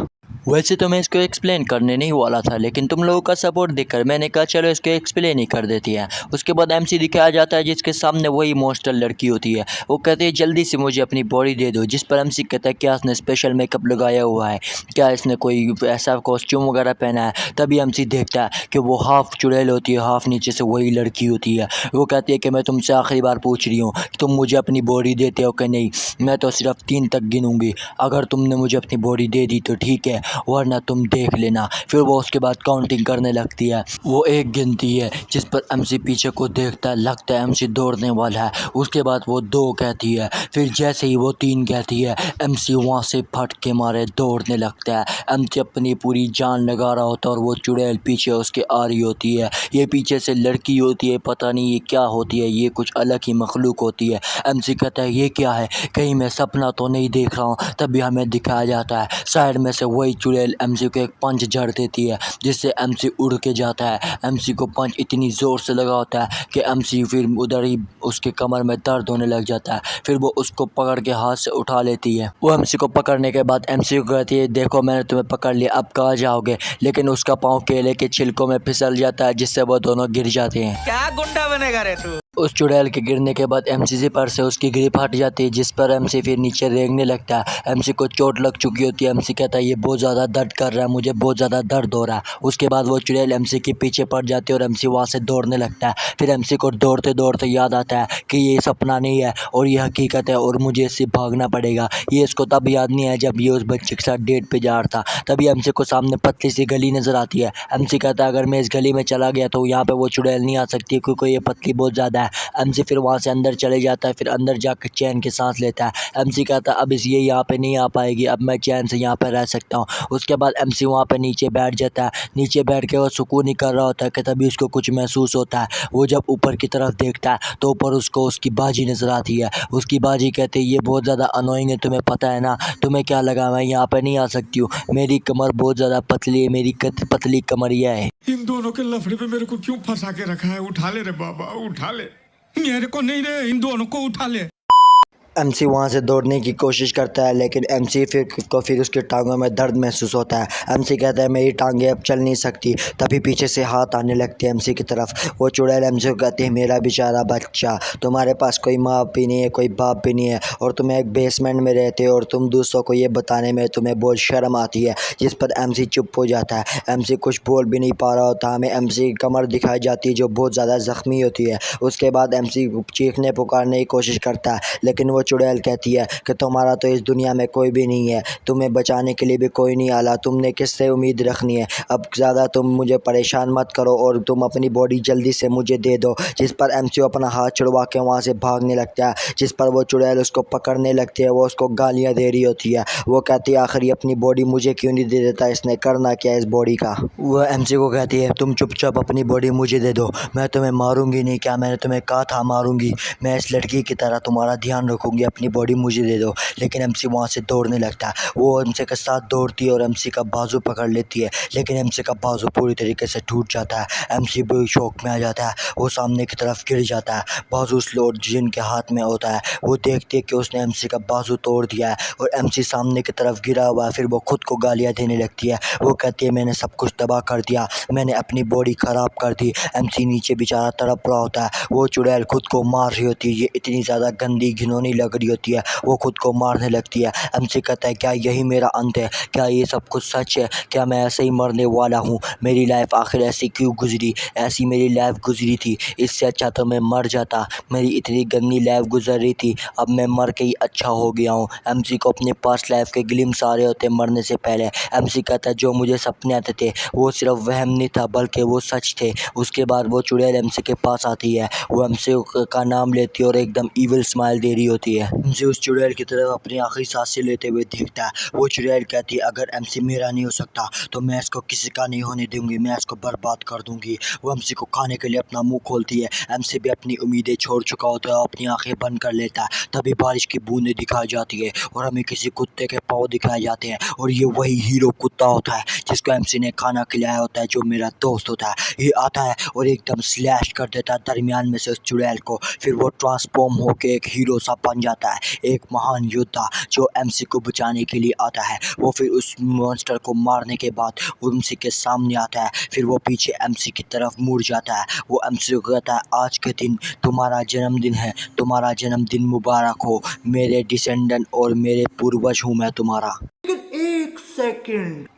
B: वैसे तो मैं इसको एक्सप्लेन करने नहीं वाला था, लेकिन तुम लोगों का सपोर्ट देखकर मैंने कहा चलो इसको एक्सप्लेन ही कर देती है। उसके बाद एमसी दिखाया जाता है जिसके सामने वही मॉन्स्टर लड़की होती है। वो कहती है जल्दी से मुझे अपनी बॉडी दे दो, जिस पर एमसी कहता है क्या इसने स्पेशल मेकअप लगाया हुआ है, क्या इसने कोई ऐसा कॉस्ट्यूम वगैरह पहना है? तभी एमसी देखता है कि वो हाफ चुड़ैल होती है, हाफ नीचे से वही लड़की होती है। वो कहती है कि मैं तुमसे आखिरी बार पूछ रही हूँ, तुम मुझे अपनी बॉडी देते हो कि नहीं? मैं तो सिर्फ 3 तक गिनूंगी, अगर तुमने मुझे अपनी बॉडी दे दी तो ठीक है, वरना तुम देख लेना। फिर वो उसके बाद काउंटिंग करने लगती है, वो 1 गिनती है, जिस पर एमसी पीछे को देखता है, लगता है एमसी दौड़ने वाला है। उसके बाद वो 2 कहती है, फिर जैसे ही वो 3 कहती है एमसी वहाँ से फट के मारे दौड़ने लगता है। एमसी अपनी पूरी जान लगा रहा होता है और वो चुड़ैल पीछे उसके आ रही होती है। ये पीछे से लड़की होती है, पता नहीं ये क्या होती है, ये कुछ अलग ही मखलूक होती है। एमसी कहता है ये क्या है, कहीं मैं सपना तो नहीं देख रहा हूँ? तभी हमें दिखाया जाता है साइड में से वही चुड़ैल एमसी को एक पंच जड़ देती है, जिससे एमसी उड़ के जाता है। एमसी को पंच इतनी ज़ोर से लगा होता है कि एमसी फिर उधर ही उसके कमर में दर्द होने लग जाता है। फिर वो उसको पकड़ के हाथ से उठा लेती है। वो एमसी को पकड़ने के बाद एमसी को कहती है देखो मैंने तुम्हें पकड़ लिया, अब कहाँ जाओगे? लेकिन उसका पाँव केले के छिलकों में फिसल जाता है, जिससे वो दोनों गिर जाते हैं।
C: क्या गुंडा बनेगा रे तू?
B: उस चुड़ैल के गिरने के बाद एमसी पर से उसकी ग्रिप हट जाती है, जिस पर एमसी फिर नीचे रेंगने लगता है। एमसी को चोट लग चुकी होती है। एमसी कहता है ये बहुत ज़्यादा दर्द कर रहा है, मुझे बहुत ज़्यादा दर्द हो रहा है। उसके बाद वो चुड़ैल एमसी के पीछे पड़ जाती है और एमसी वहाँ से दौड़ने लगता है। फिर एमसी को दौड़ते दौड़ते याद आता है कि ये सपना नहीं है और ये हकीकत है और मुझे इससे भागना पड़ेगा। ये इसको तब याद नहीं आया जब ये उस बच्चे के साथ डेट पे जा रहा था। तभी एमसी को सामने पतली सी गली नज़र आती है। एमसी कहता है अगर मैं इस गली में चला गया तो यहाँ पर वो चुड़ैल नहीं आ सकती, क्योंकि ये पतली बहुत ज़्यादा है। एमसी फिर वहाँ से अंदर चले जाता है, फिर अंदर जाकर चैन के सांस लेता है। एमसी कहता है अब इस ये यहाँ पे नहीं आ पाएगी, अब मैं चैन से यहाँ पे रह सकता हूँ। उसके बाद एमसी वहाँ पे नीचे बैठ जाता है। नीचे बैठ के वो सुकून ही कर रहा होता है कि तभी उसको कुछ महसूस होता है। वो जब ऊपर की तरफ देखता है तो ऊपर उसको उसकी बाजी नज़र आती है। उसकी बाजी कहती है ये बहुत ज़्यादा अनोइंग है, तुम्हें पता है ना, तुम्हें क्या लगा मैं यहाँ पर नहीं आ सकती हूँ? मेरी कमर बहुत ज़्यादा पतली है, मेरी पतली कमरिया है।
D: इन दोनों के लफड़े पे मेरे को क्यों फंसा के रखा है? उठा ले रे बाबा, उठा ले, मेरे को नहीं रे, इन दोनों को उठा ले।
A: एमसी वहाँ से दौड़ने की कोशिश करता है, लेकिन एमसी फिर उसकी टांगों में दर्द महसूस होता है। एमसी कहता है मेरी टांगें अब चल नहीं सकती। तभी पीछे से हाथ आने लगते हैं एमसी की तरफ। वो चुड़ैल एमसी को कहती है मेरा बेचारा बच्चा, तुम्हारे पास कोई माँ भी नहीं है, कोई बाप भी नहीं है, और तुम एक बेसमेंट में रहते हो और तुम दूसरों को ये बताने में तुम्हें बहुत शर्म आती है। जिस पर एमसी चुप हो जाता है। एमसी कुछ बोल भी नहीं पा रहा होता। हमें एमसी की कमर दिखाई जाती है जो बहुत ज़्यादा ज़ख्मी होती है। उसके बाद एमसी चीखने पुकारने की कोशिश करता है, लेकिन वो चुड़ैल कहती है कि तुम्हारा तो इस दुनिया में कोई भी नहीं है, तुम्हें बचाने के लिए भी कोई नहीं आला, तुमने किससे उम्मीद रखनी है? अब ज़्यादा तुम मुझे परेशान मत करो और तुम अपनी बॉडी जल्दी से मुझे दे दो। जिस पर एमसी अपना हाथ छुड़वा के वहाँ से भागने लगता है। जिस पर वो चुड़ैल उसको पकड़ने लगती है, वो उसको गालियाँ दे रही होती है। वो कहती है आखिर अपनी बॉडी मुझे क्यों नहीं दे देता, इसने करना क्या इस बॉडी का? वो एमसी को कहती है तुम चुपचाप अपनी बॉडी मुझे दे दो, मैं तुम्हें मारूंगी नहीं, क्या मैंने तुम्हें कहा था मारूंगी? मैं इस लड़की की तरह तुम्हारा ध्यान रखूँगी। दूंगी, अपनी बॉडी मुझे दे दो। लेकिन एमसी वहाँ से दौड़ने लगता है, वो एमसी के साथ दौड़ती है और एमसी का बाजू पकड़ लेती है, लेकिन एमसी का बाजू पूरी तरीके से टूट जाता है। एमसी भी शौक में आ जाता है, वो सामने की तरफ गिर जाता है। बाजू स्लोट जिनके हाथ में होता है वो देखते कि उसने एमसी का बाजू तोड़ दिया है और एमसी सामने की तरफ गिरा हुआ है। फिर वो खुद को गालियाँ देने लगती है, वो कहती है मैंने सब कुछ तबाह कर दिया, मैंने अपनी बॉडी ख़राब कर दी। एमसी नीचे बेचारा तड़प रहा होता है, वो चुड़ैल खुद को मार रही होती है, ये इतनी ज़्यादा गंदी घिनौनी लग रही होती है, वो खुद को मारने लगती है। एमसी कहता है क्या यही मेरा अंत है, क्या ये सब कुछ सच है, क्या मैं ऐसे ही मरने वाला हूँ, मेरी लाइफ आखिर ऐसी क्यों गुजरी, ऐसी मेरी लाइफ गुजरी थी, इससे अच्छा तो मैं मर जाता, मेरी इतनी गंदी लाइफ गुजर रही थी, अब मैं मर के ही अच्छा हो गया हूँ। एमसी को अपने पास्ट लाइफ के ग्लिम्स आ रहे होते मरने से पहले। एमसी कहता है जो मुझे सपने आते थे वो सिर्फ वहम नहीं था बल्कि वो सच थे। उसके बाद वो चुड़ैल एमसी के पास आती है, वो एमसी का नाम लेती है और एकदम ईविल स्माइल दे रही होती है। एमसी उस चुड़ैल की तरफ अपनी आखिरी सांसें लेते हुए देखता है। वो चुड़ैल कहती है अगर एमसी मेरा नहीं हो सकता तो मैं इसको किसी का नहीं होने दूंगी, मैं इसको बर्बाद कर दूंगी। वो एमसी को खाने के लिए अपना मुंह खोलती है। एमसी भी अपनी उम्मीदें छोड़ चुका होता है, अपनी आंखें बंद कर लेता है। तभी बारिश की बूंदें दिखाई जाती है और हमें किसी कुत्ते के पाँव दिखाए जाते हैं और ये वही हीरो कुत्ता होता है जिसको एमसी ने खाना खिलाया होता है, जो मेरा दोस्त होता है। ये आता है और एकदम स्लैश कर देता है दरमियान में से उस चुड़ैल को। फिर वो ट्रांसफॉर्म होके एक हीरो सा बन जाता है, एक महान योद्धा जो एमसी को बचाने के लिए आता है। वो फिर उस मॉन्स्टर को मारने के बाद एमसी के सामने आता है, फिर वो पीछे एमसी की तरफ मुड़ जाता है। वो एमसी को कहता है आज के दिन तुम्हारा जन्मदिन है, तुम्हारा जन्मदिन मुबारक हो, मेरे डिसेंडेंट और मेरे पूर्वज हूँ मैं तुम्हारा।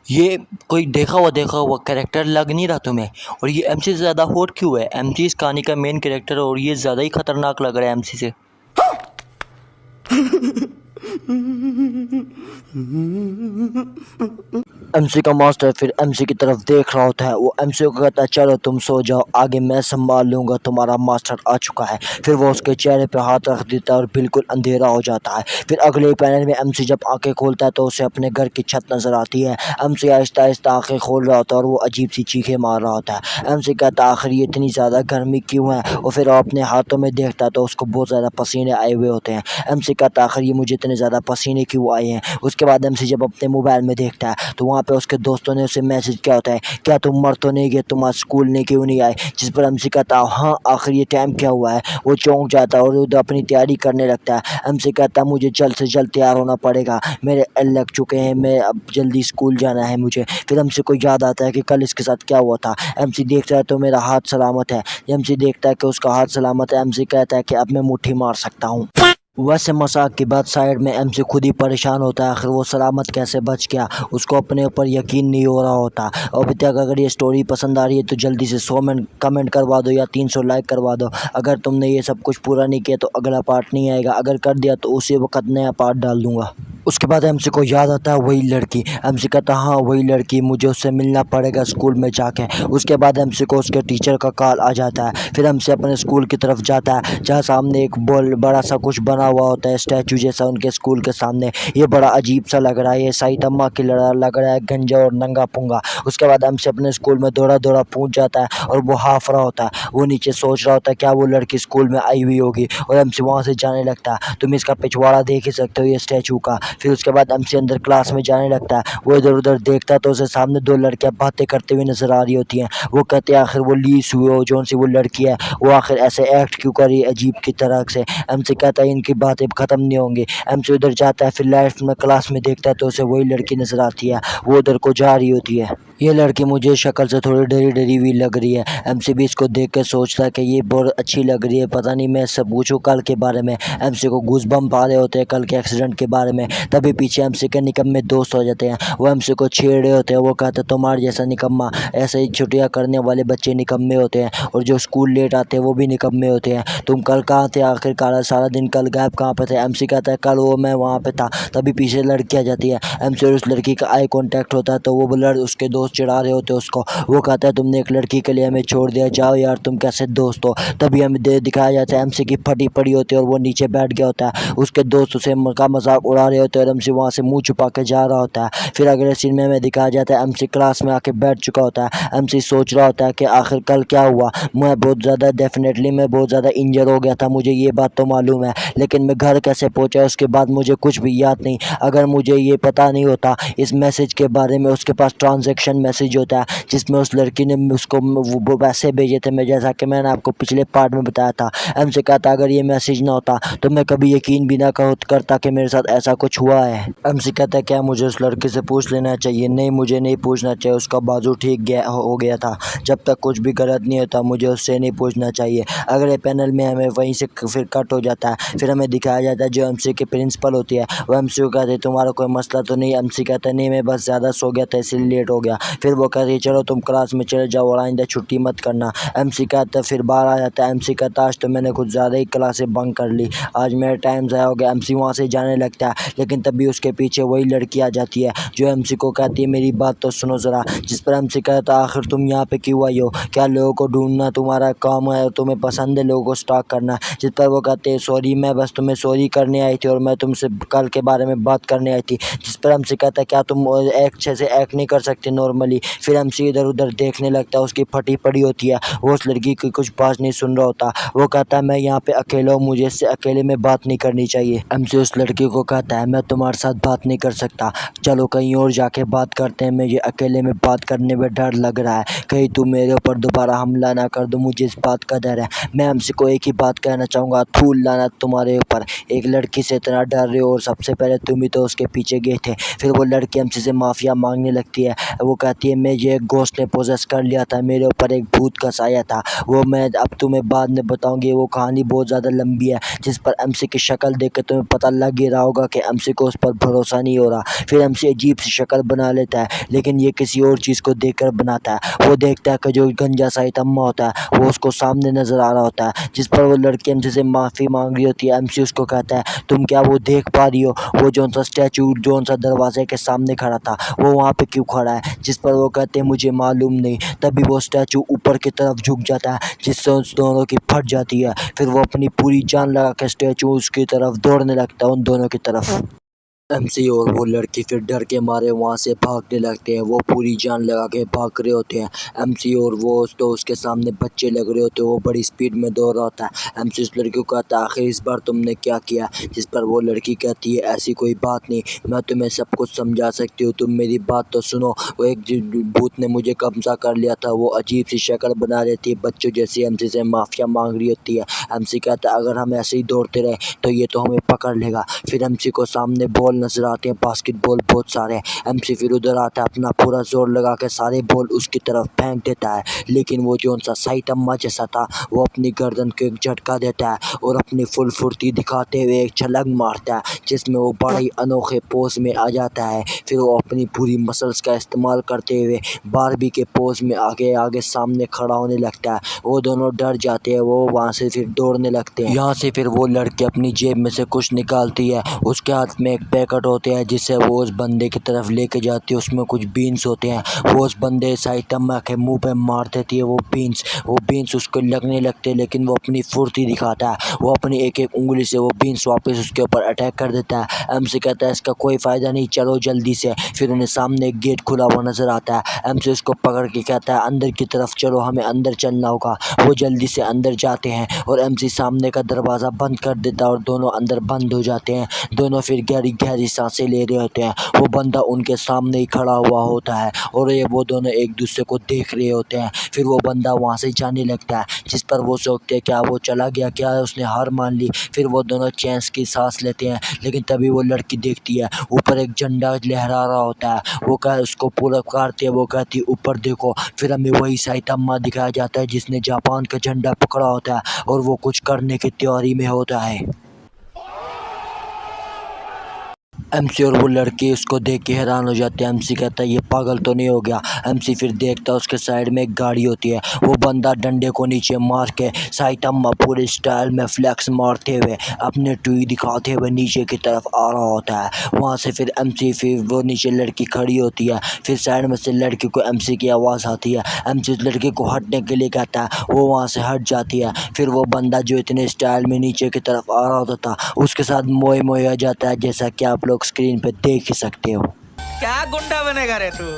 B: ये कोई देखा हुआ कैरेक्टर लग नहीं रहा तुम्हें? और ये एमसी से ज़्यादा हॉट क्यों है? एमसी इस कहानी का मेन कैरेक्टर है और ये ज़्यादा ही खतरनाक लग रहा है एमसी से।
A: एमसी का मास्टर फिर एमसी की तरफ देख रहा होता है, वो एमसी को कहता है चलो तुम सो जाओ, आगे मैं संभाल लूँगा, तुम्हारा मास्टर आ चुका है। फिर वो उसके चेहरे पे हाथ रख देता है और बिल्कुल अंधेरा हो जाता है। फिर अगले पैनल में एमसी जब आंखें खोलता है तो उसे अपने घर की छत नज़र आती है। एमसी आहिस्ता आहिस्ता आंखें खोल रहा होता है और वो अजीब सी चीखें मार रहा होता है। एमसी कहता है आखिर ये इतनी ज़्यादा गर्मी क्यों है, और फिर वो अपने हाथों में देखता है तो उसको बहुत ज़्यादा पसीने आए हुए होते हैं। एमसी कहता है आखिर ये मुझे इतने ज़्यादा पसीने क्यों आए हैं। उसके बाद एमसी जब अपने मोबाइल में देखता है तो वहाँ पे उसके दोस्तों ने उसे मैसेज किया होता है क्या तुम मर तो नहीं गए, तुम आज स्कूल ने क्यों नहीं आए। जिस पर एमसी कहता है हाँ आखिर ये टाइम क्या हुआ है। वो चौंक जाता है और उधर अपनी तैयारी करने लगता है। एमसी कहता है मुझे जल्द से जल्द तैयार होना पड़ेगा, मेरे एल लग चुके हैं, मैं अब जल्दी स्कूल जाना है मुझे। फिर एमसी को याद आता है कि कल इसके साथ क्या हुआ था। एमसी देखता है तो मेरा हाथ सलामत है। एमसी देखता है कि उसका हाथ सलामत है। एमसी कहता है कि अब मैं मुट्ठी मार सकता हूँ। वैसे मजाक की बात साइड में एमसी खुद ही परेशान होता है, आखिर वो सलामत कैसे बच गया, उसको अपने ऊपर यकीन नहीं हो रहा होता। और अभी तक अगर ये स्टोरी पसंद आ रही है तो जल्दी से 100 में कमेंट करवा दो या 300 लाइक करवा दो। अगर तुमने ये सब कुछ पूरा नहीं किया तो अगला पार्ट नहीं आएगा, अगर कर दिया तो उसी वक्त नया पार्ट डाल दूंगा। उसके बाद एमसी को याद आता है वही लड़की। एमसी कहता हाँ वही लड़की, मुझे उससे मिलना पड़ेगा स्कूल में जाके। उसके बाद एमसी को उसके टीचर का कॉल आ जाता है। फिर एमसी अपने स्कूल की तरफ जाता है जहाँ सामने एक बड़ा सा कुछ बना हुआ होता है, स्टैचू जैसा उनके स्कूल के सामने। ये बड़ा अजीब सा लग रहा है, ये साइतम्मा की लड़ा लग रहा है, गंजा और नंगा पुंगा। उसके बाद एमसी अपने स्कूल में दौड़ा पहुंच जाता है और वो हाफ रहा होता है। वो नीचे सोच रहा होता है क्या वो लड़की स्कूल में आई हुई होगी, और एमसी वहाँ से जाने लगता है। तुम इसका पिछवाड़ा देख ही सकते हो ये स्टैचू का। फिर उसके बाद एमसी अंदर क्लास में जाने लगता है। वो इधर उधर देखता है तो उसे सामने 2 लड़कियां बातें करते हुए नजर आ रही होती हैं। वो कहते हैं आखिर वो ली सुओ जो सी वो लड़की है वो आखिर ऐसे एक्ट क्यों कर रही है अजीब की तरह से। एमसी कहता है इनकी बातें खत्म नहीं होंगी। एमसी उधर जाता है, फिर लाइफ में क्लास में देखता है तो उसे वही लड़की नजर आती है, वो उधर को जा रही होती है। ये लड़की मुझे शक्ल से थोड़ी डरी हुई लग रही है। एमसी भी इसको देख कर सोचता है कि ये बहुत अच्छी लग रही है, पता नहीं मैं इससे पूछूं कल के बारे में। एमसी को गूज़बम्प आ रहे होते हैं कल के एक्सीडेंट के बारे में। तभी पीछे एमसी के निकम्मे दोस्त हो जाते हैं, वो एमसी को छेड़ रहे होते हैं। वो कहते हैं तुम्हारे जैसा निकम्मा, ऐसे ही छुट्टियाँ करने वाले बच्चे निकम्मे होते हैं, और जो स्कूल लेट आते हैं वो भी निकम्मे होते हैं। तुम कल कहाँ थे आखिरकार, सारा दिन कल गायब कहाँ पे थे। एमसी कहता है कल वो मैं वहाँ पे था। तभी पीछे लड़की आ जाती है। एमसी और उस लड़की का आई कॉन्टैक्ट होता है तो वो उसके दोस्त दोस्त चिढ़ा रहे होते उसको। वो कहता है तुमने एक लड़की के लिए हमें छोड़ दिया, जाओ यार तुम कैसे दोस्त हो। तभी हमें दिखाया जाता है एमसी की फटी पड़ी होती है और वो नीचे बैठ गया होता है। उसके दोस्त उसे का मजाक उड़ा रहे होते हैं और एमसी वहाँ से मुंह छुपा के जा रहा होता है। फिर अगले सीन में हमें दिखाया जाता है एमसी क्लास में आके बैठ चुका होता है। एमसी सोच रहा होता है कि आखिर कल क्या हुआ। मैं बहुत ज़्यादा इंजर हो गया था, मुझे ये बात तो मालूम है, लेकिन मैं घर कैसे पहुंचा उसके बाद मुझे कुछ भी याद नहीं। अगर मुझे ये पता नहीं होता इस मैसेज के बारे में, उसके पास ट्रांजैक्शन मैसेज होता है जिसमें उस लड़की ने उसको वो पैसे भेजे थे, मैं जैसा कि मैंने आपको पिछले पार्ट में बताया था। एमसी कहता अगर ये मैसेज ना होता तो मैं कभी यकीन भी ना करता कि मेरे साथ ऐसा कुछ हुआ है। एमसी कहता है क्या मुझे उस लड़की से पूछ लेना चाहिए? नहीं, मुझे नहीं पूछना चाहिए, उसका बाजू ठीक हो गया था। जब तक कुछ भी गलत नहीं होता मुझे उससे नहीं पूछना चाहिए। अगले पैनल में हमें वहीं से फिर कट हो जाता है। फिर हमें दिखाया जाता है जो एमसी की प्रिंसिपल होती है वो एमसी को कहते हैं तुम्हारा कोई मसला तो नहीं? एमसी कहता है नहीं, मैं बस ज़्यादा सो गया था इसलिए लेट हो गया। फिर वो कहती है चलो तुम क्लास में चले जाओ और आइंदा छुट्टी मत करना। एमसी कहता है फिर बाहर आ जाता है। एमसी कहता है आज तो मैंने कुछ ज़्यादा ही क्लासें बंक कर ली, आज मेरा टाइम ज़ाया हो गया। एमसी वहाँ से जाने लगता है, लेकिन तभी उसके पीछे वही लड़की आ जाती है जो एमसी को कहती है मेरी बात तो सुनो ज़रा। जिस पर एमसी कहता है आखिर तुम यहाँ पे क्यों आई हो? क्या लोगों को ढूंढना तुम्हारा काम है और तुम्हें पसंद है लोगों को स्टॉक करना? जिस पर वो कहते हैं सॉरी, मैं बस तुम्हें सॉरी करने आई थी और मैं तुमसे कल के बारे में बात करने आई थी। जिस पर एमसी कहता है क्या तुम अच्छे से एक्ट नहीं कर सकते नॉर्मली? फिर एमसी इधर उधर देखने लगता है, उसकी फटी पड़ी होती है, वो उस लड़की की कुछ बात नहीं सुन रहा होता। वो कहता है मैं यहाँ पे अकेला हूँ, मुझे इससे अकेले में बात नहीं करनी चाहिए। एमसी उस लड़की को कहता है मैं तुम्हारे साथ बात नहीं कर सकता, चलो कहीं और जाके बात करते हैं, मुझे अकेले में बात करने में डर लग रहा है, कहीं तुम मेरे ऊपर दोबारा हमला ना कर दो, मुझे इस बात का डर है। मैं एमसी को एक ही बात कहना चाहूँगा, थूल लाना तुम्हारे ऊपर, एक लड़की से इतना डर रहे हो और सबसे पहले तुम ही तो उसके पीछे गए थे। फिर वो लड़की एमसी से माफिया मांगने लगती है। वो कहती है मुझे एक गोश्त ने पोजेस कर लिया था, मेरे ऊपर एक भूत का साया था, वो मैं अब तुम्हें बाद में बताऊंगी, वो कहानी बहुत ज़्यादा लंबी है। जिस पर एमसी की शक्ल देख कर तुम्हें पता लग ही रहा होगा कि एमसी को उस पर भरोसा नहीं हो रहा। फिर एमसी अजीब सी शक्ल बना लेता है, लेकिन ये किसी और चीज़ को देखकर बनाता है। वो देखता है कि जो गंजा साहित अम्मा होता है वो उसको सामने नज़र आ रहा होता है। जिस पर वो लड़की एमसी से माफ़ी मांग रही होती है। एमसी उसको कहता है तुम क्या वो देख पा रही हो वो जौन सा स्टैचू जौन सा दरवाजे के सामने खड़ा था वो वहाँ पे क्यों खड़ा है? जिस पर वो कहते हैं मुझे मालूम नहीं। तभी वो स्टैचू ऊपर की तरफ झुक जाता है जिससे उस दोनों की फट जाती है। फिर वो अपनी पूरी जान लगा के स्टैचू उसकी तरफ दौड़ने लगता है, उन दोनों की तरफ। एमसी और वो लड़की फिर डर के मारे वहाँ से भागने लगते हैं, वो पूरी जान लगा के भाग रहे होते हैं। एमसी और वो तो उसके सामने बच्चे लग रहे होते हैं, वो बड़ी स्पीड में दौड़ रहा होता है। एमसी उस लड़की को कहता है आखिर इस बार तुमने क्या किया? जिस पर वो लड़की कहती है ऐसी कोई बात नहीं, मैं तुम्हें सब कुछ समझा सकती हूँ, तुम मेरी बात तो सुनो। वो एक भूत ने मुझे कब्जा कर लिया था, वो अजीब सी शक्ल बना देती है बच्चों जैसी, एमसी से माफिया मांग रही होती है। एमसी कहता है अगर हम ऐसे ही दौड़ते रहे तो ये तो हमें पकड़ लेगा। फिर एमसी को सामने बॉल नजर आते हैं, बास्केटबॉल बहुत सारे। एमसी फिर उधर आता है, अपना पूरा जोर लगा के सारे बॉल उसकी तरफ फेंक देता है, लेकिन वो जो सा साइटम्मा जैसा था वो अपनी गर्दन को एक झटका देता है और अपनी फुल फुर्ती दिखाते हुए एक छलांग मारता है जिसमें वो बड़े ही अनोखे पोज में आ जाता है। फिर वो अपनी पूरी मसल्स का इस्तेमाल करते हुए बारबी के पोज में आगे आगे सामने खड़ा होने लगता है। वो दोनों डर जाते हैं, वो वहाँ से फिर दौड़ने लगते हैं। यहाँ से फिर वो लड़की अपनी जेब में से कुछ निकालती है, उसके हाथ में एक पैकेट होते हैं जिसे वो उस बंदे की तरफ लेके जाती है, उसमें कुछ बीन्स होते हैं। वो उस बंदे साइटम्मा के मुंह पे मार देती है वो बीन्स उसको लगने लगते हैं, लेकिन वो अपनी फुर्ती दिखाता है, वो अपनी एक एक उंगली से वो बीन्स वापस उसके ऊपर अटैक कर देता है। एमसी कहता है इसका कोई फ़ायदा नहीं, चलो जल्दी से। फिर उन्हें सामने एक गेट खुला हुआ नज़र आता है। एमसी उसको पकड़ के कहता है अंदर की तरफ चलो, हमें अंदर चलना होगा। वो जल्दी से अंदर जाते हैं और एमसी सामने का दरवाज़ा बंद कर देता है और दोनों अंदर बंद हो जाते हैं। दोनों फिर गहरी गहरी सांसें ले रहे होते हैं। वो बंदा उनके सामने ही खड़ा हुआ होता है और वो दोनों एक दूसरे को देख रहे होते हैं। फिर वो बंदा वहाँ से जाने लगता है, जिस पर वो सोचते हैं क्या वो चला गया, क्या उसने हार मान ली। फिर वो दोनों चैन की सांस लेते हैं, लेकिन तभी वो लड़की देखती है ऊपर एक झंडा लहरा रहा होता है। वो कह उसको पूरा पुकारते हैं, वो कहती है ऊपर देखो। फिर हमें वही साइटम्मा दिखाया जाता है जिसने जापान का झंडा पकड़ा होता है और वो कुछ करने की तैयारी में होता है। एमसी और वो लड़की उसको देख के हैरान हो जाते हैं। एमसी कहता है ये पागल तो नहीं हो गया। एमसी फिर देखता है उसके साइड में एक गाड़ी होती है। वो बंदा डंडे को नीचे मार के साइटामा पूरे स्टाइल में फ्लैक्स मारते हुए अपने टुई दिखाते हुए नीचे की तरफ आ रहा होता है। वहाँ से फिर एमसी फिर वो नीचे लड़की खड़ी होती है। फिर साइड में से लड़की को एमसी की आवाज़ आती है। एमसी उस लड़की को हटने के लिए कहता है, वो वहाँ से हट जाती है। फिर वो बंदा जो इतने स्टाइल में नीचे की तरफ आ रहा होता था उसके साथ मोए मोए आ जाता है, जैसा कि आप लोग स्क्रीन पे देख ही सकते हो।
C: क्या गुंडा बनेगा रे तू?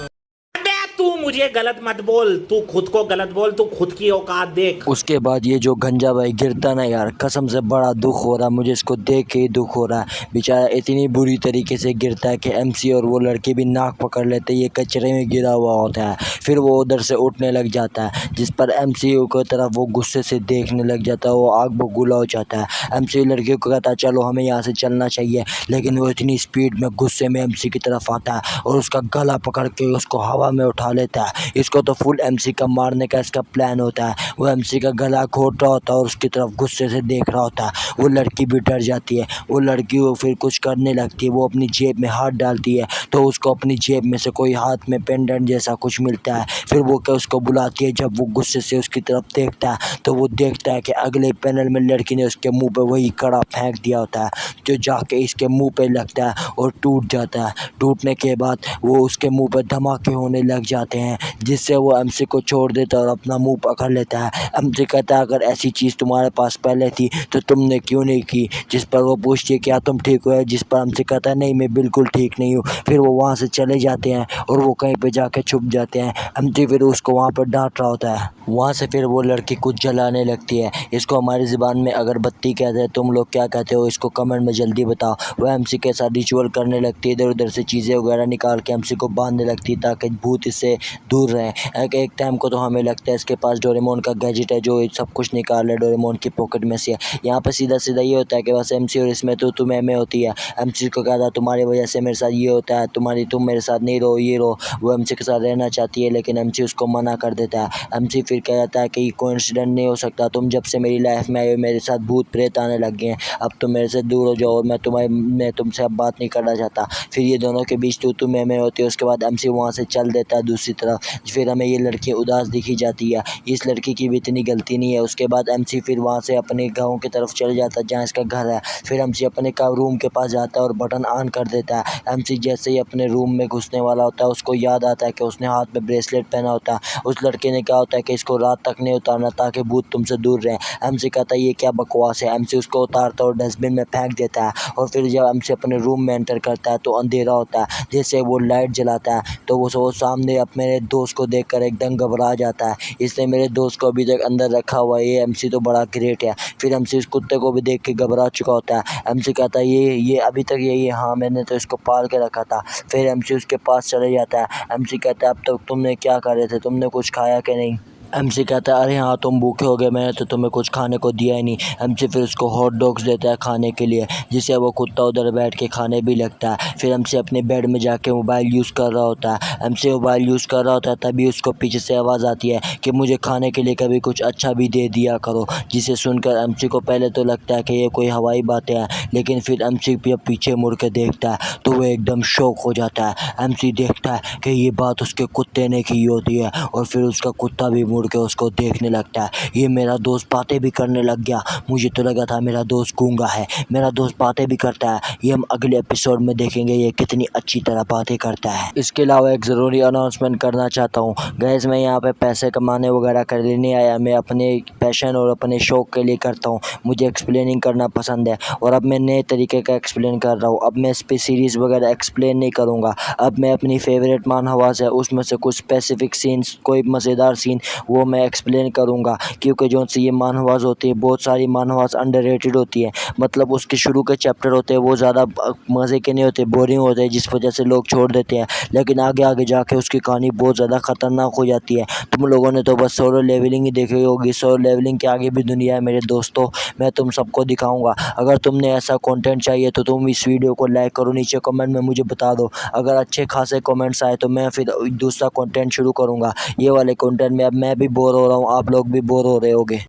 E: तू मुझे गलत मत बोल, तू खुद को गलत बोल, तू खुद की औकात देख।
A: उसके बाद ये जो गंजा भाई गिरता ना यार, कसम से बड़ा दुख हो रहा है मुझे, इसको देख के ही दुख हो रहा है। बेचारा इतनी बुरी तरीके से गिरता है कि एमसी और वो लड़के भी नाक पकड़ लेते, ये कचरे में गिरा हुआ होता है। फिर वो उधर से उठने लग जाता है, जिस पर एमसी की तरफ वो गुस्से से देखने लग जाता है। वो आग बबूला हो जाता है। एमसी लड़के को कहता है चलो हमें यहाँ से चलना चाहिए, लेकिन वो इतनी स्पीड में गुस्से में एमसी की तरफ आता है और उसका गला पकड़ के उसको हवा में उठा लेता है। इसको तो फुल एमसी का मारने का इसका प्लान होता है। वो एमसी का गला घोट रहा होता है और उसकी तरफ गुस्से से देख रहा होता है। वो लड़की भी डर जाती है। वो लड़की वो फिर कुछ करने लगती है। वो अपनी जेब में हाथ डालती है तो उसको अपनी जेब में से कोई हाथ में पेंडेंट जैसा कुछ मिलता है। फिर वो क्या उसको बुलाती है। जब वो गुस्से से उसकी तरफ देखता है तो वो देखता है कि अगले पैनल में लड़की ने उसके मुंह पे वही कड़ा फेंक दिया होता है, जो जाके इसके मुंह पे लगता है और टूट जाता है। टूटने के बाद वो उसके मुंह पे धमाके होने लग जाते हैं, जिससे वो एमसी को छोड़ देता है और अपना मुंह पकड़ लेता है। एमसी कहता है अगर ऐसी चीज़ तुम्हारे पास पहले थी तो तुमने क्यों नहीं की। जिस पर वो पूछती है क्या तुम ठीक हो, जिस पर एमसी कहता है नहीं मैं बिल्कुल ठीक नहीं हूँ। फिर वो वहाँ से चले जाते हैं और वो कहीं पे जाके छुप जाते हैं। एमसी फिर उसको वहाँ पर डांट रहा होता है। वहाँ से फिर वो लड़की कुछ जलाने लगती है। इसको हमारी ज़ुबान में अगरबत्ती कहते हैं, तुम लोग क्या कहते हो इसको कमेंट में जल्दी बताओ। वो एमसी के साथ रिचुअल करने लगती है, इधर उधर से चीज़ें वगैरह निकाल के एमसी को बांधने लगती है ताकि भूत इससे दूर रहें। एक टाइम को तो हमें लगता है इसके पास डोरेमोन का गैजेट है जो सब कुछ निकाल है डोरेमोन की पॉकेट में से। यहाँ पर सीधा सीधा ये होता है कि बस एमसी और इसमें तो तुम्हें में होती है। एमसी को कहता है तुम्हारी वजह से मेरे साथ ये होता है, तुम मेरे साथ नहीं रहो, ये रहो। वो एमसी के साथ रहना चाहती है लेकिन एमसी उसको मना कर देता है। एमसी फिर कहता है कि ये कोइंसिडेंट नहीं हो सकता, तुम जब से मेरी लाइफ में आए हो मेरे साथ भूत प्रेत आने लग गए हैं, अब तुम मेरे से दूर हो जाओ और मैं तुमसे अब बात नहीं करना चाहता। फिर ये दोनों के बीच तू मैं होती है। उसके बाद एमसी वहाँ से चल देता है दूसरी तरफ। फिर हमें ये लड़की उदास दिखी जाती है। इस लड़की की भी इतनी गलती नहीं है। उसके बाद एमसी फिर वहाँ से अपने गाँव की तरफ चल जाता है जहाँ इसका घर है। फिर एमसी अपने रूम के पास जाता है और बटन ऑन कर देता है। एमसी जैसे ही अपने रूम में घुसने वाला होता है उसको याद आता है कि उसने हाथ में ब्रेसलेट पहना होता है। उस लड़के ने कहा होता है कि इसको रात तक नहीं उतारना ताकि भूत तुमसे दूर रहे। एमसी कहता है ये क्या बकवास है। एमसी उसको उतारता और डस्टबिन में फेंक देता है। और फिर जब एमसी अपने रूम में एंटर करता है तो अंधेरा होता है। जैसे वो लाइट जलाता है तो वो सामने अपने दोस्त को देखकर एकदम घबरा जाता है। इसने मेरे दोस्त को अभी तक अंदर रखा हुआ है, ये एमसी तो बड़ा ग्रेट है। फिर एमसी उस कुत्ते को भी देख के घबरा चुका होता है। एमसी कहता है ये अभी तक यही है, हाँ मैंने तो इसको पाल के रखा था। फिर एमसी उसके पास चले जाता है। एमसी कहता है अब तक तुमने क्या कर रहे थे, तुमने कुछ खाया कि नहीं। एमसी कहता है अरे हाँ तुम भूखे हो गए, मैंने तो तुम्हें कुछ खाने को दिया ही नहीं। एमसी फिर उसको हॉट डॉग्स देता है खाने के लिए, जिससे वो कुत्ता उधर बैठ के खाने भी लगता है। फिर एमसी अपने बेड में जाके मोबाइल यूज़ कर रहा होता है। एमसी मोबाइल यूज़ कर रहा होता है तभी उसको पीछे से आवाज़ आती है कि मुझे खाने के लिए कभी कुछ अच्छा भी दे दिया करो। जिसे सुनकर एमसी को पहले तो लगता है कि ये कोई हवाई बातें हैं, लेकिन फिर एमसी पीछे मुड़ के देखता है तो वो एकदम शॉक हो जाता है। एमसी देखता है कि ये बात उसके कुत्ते ने की होती है और फिर उसका कुत्ता भी मुड़ के उसको देखने लगता है। ये मेरा दोस्त बातें भी करने लग गया, मुझे तो लगा था मेरा दोस्त गूंगा है, मेरा दोस्त बातें भी करता है। ये हम अगले एपिसोड में देखेंगे ये कितनी अच्छी तरह बातें करता है। इसके अलावा एक ज़रूरी अनाउंसमेंट करना चाहता हूँ गाइस, मैं यहाँ पे पैसे कमाने वगैरह कर लिए नहीं आया, मैं अपने पैशन और अपने शौक़ के लिए करता हूँ। मुझे एक्सप्लेनिंग करना पसंद है और अब मैं नए तरीके का एक्सप्लेन कर रहा हूँ। अब मैं इस पर सीरीज़ वगैरह एक्सप्लेन नहीं करूँगा। अब मैं अपनी फेवरेट मानहवास है उसमें से कुछ स्पेसिफिक सीन्स, कोई मज़ेदार सीन वो मैं एक्सप्लेन करूँगा, क्योंकि जो सी ये मानहवास होती है बहुत सारी मानहवास अंडररेटेड होती है। मतलब उसके शुरू के चैप्टर होते हैं वो ज़्यादा मज़े के नहीं होते, बोरिंग होते हैं, जिस वजह से लोग छोड़ देते हैं। लेकिन आगे आगे जाके उसकी कहानी बहुत ज़्यादा ख़तरनाक हो जाती है। तुम लोगों ने तो बस सोलो लेवलिंग ही देखी होगी, सोलो लेवलिंग के आगे भी दुनिया है मेरे दोस्तों, मैं तुम सबको दिखाऊंगा। अगर तुमने ऐसा कंटेंट चाहिए तो तुम इस वीडियो को लाइक करो, नीचे कमेंट में मुझे बता दो। अगर अच्छे खासे कमेंट्स आए तो मैं फिर दूसरा कंटेंट शुरू करूँगा। ये वाले कंटेंट में अब मैं भी बोर हो रहा हूँ, आप लोग भी बोर हो रहे होगे।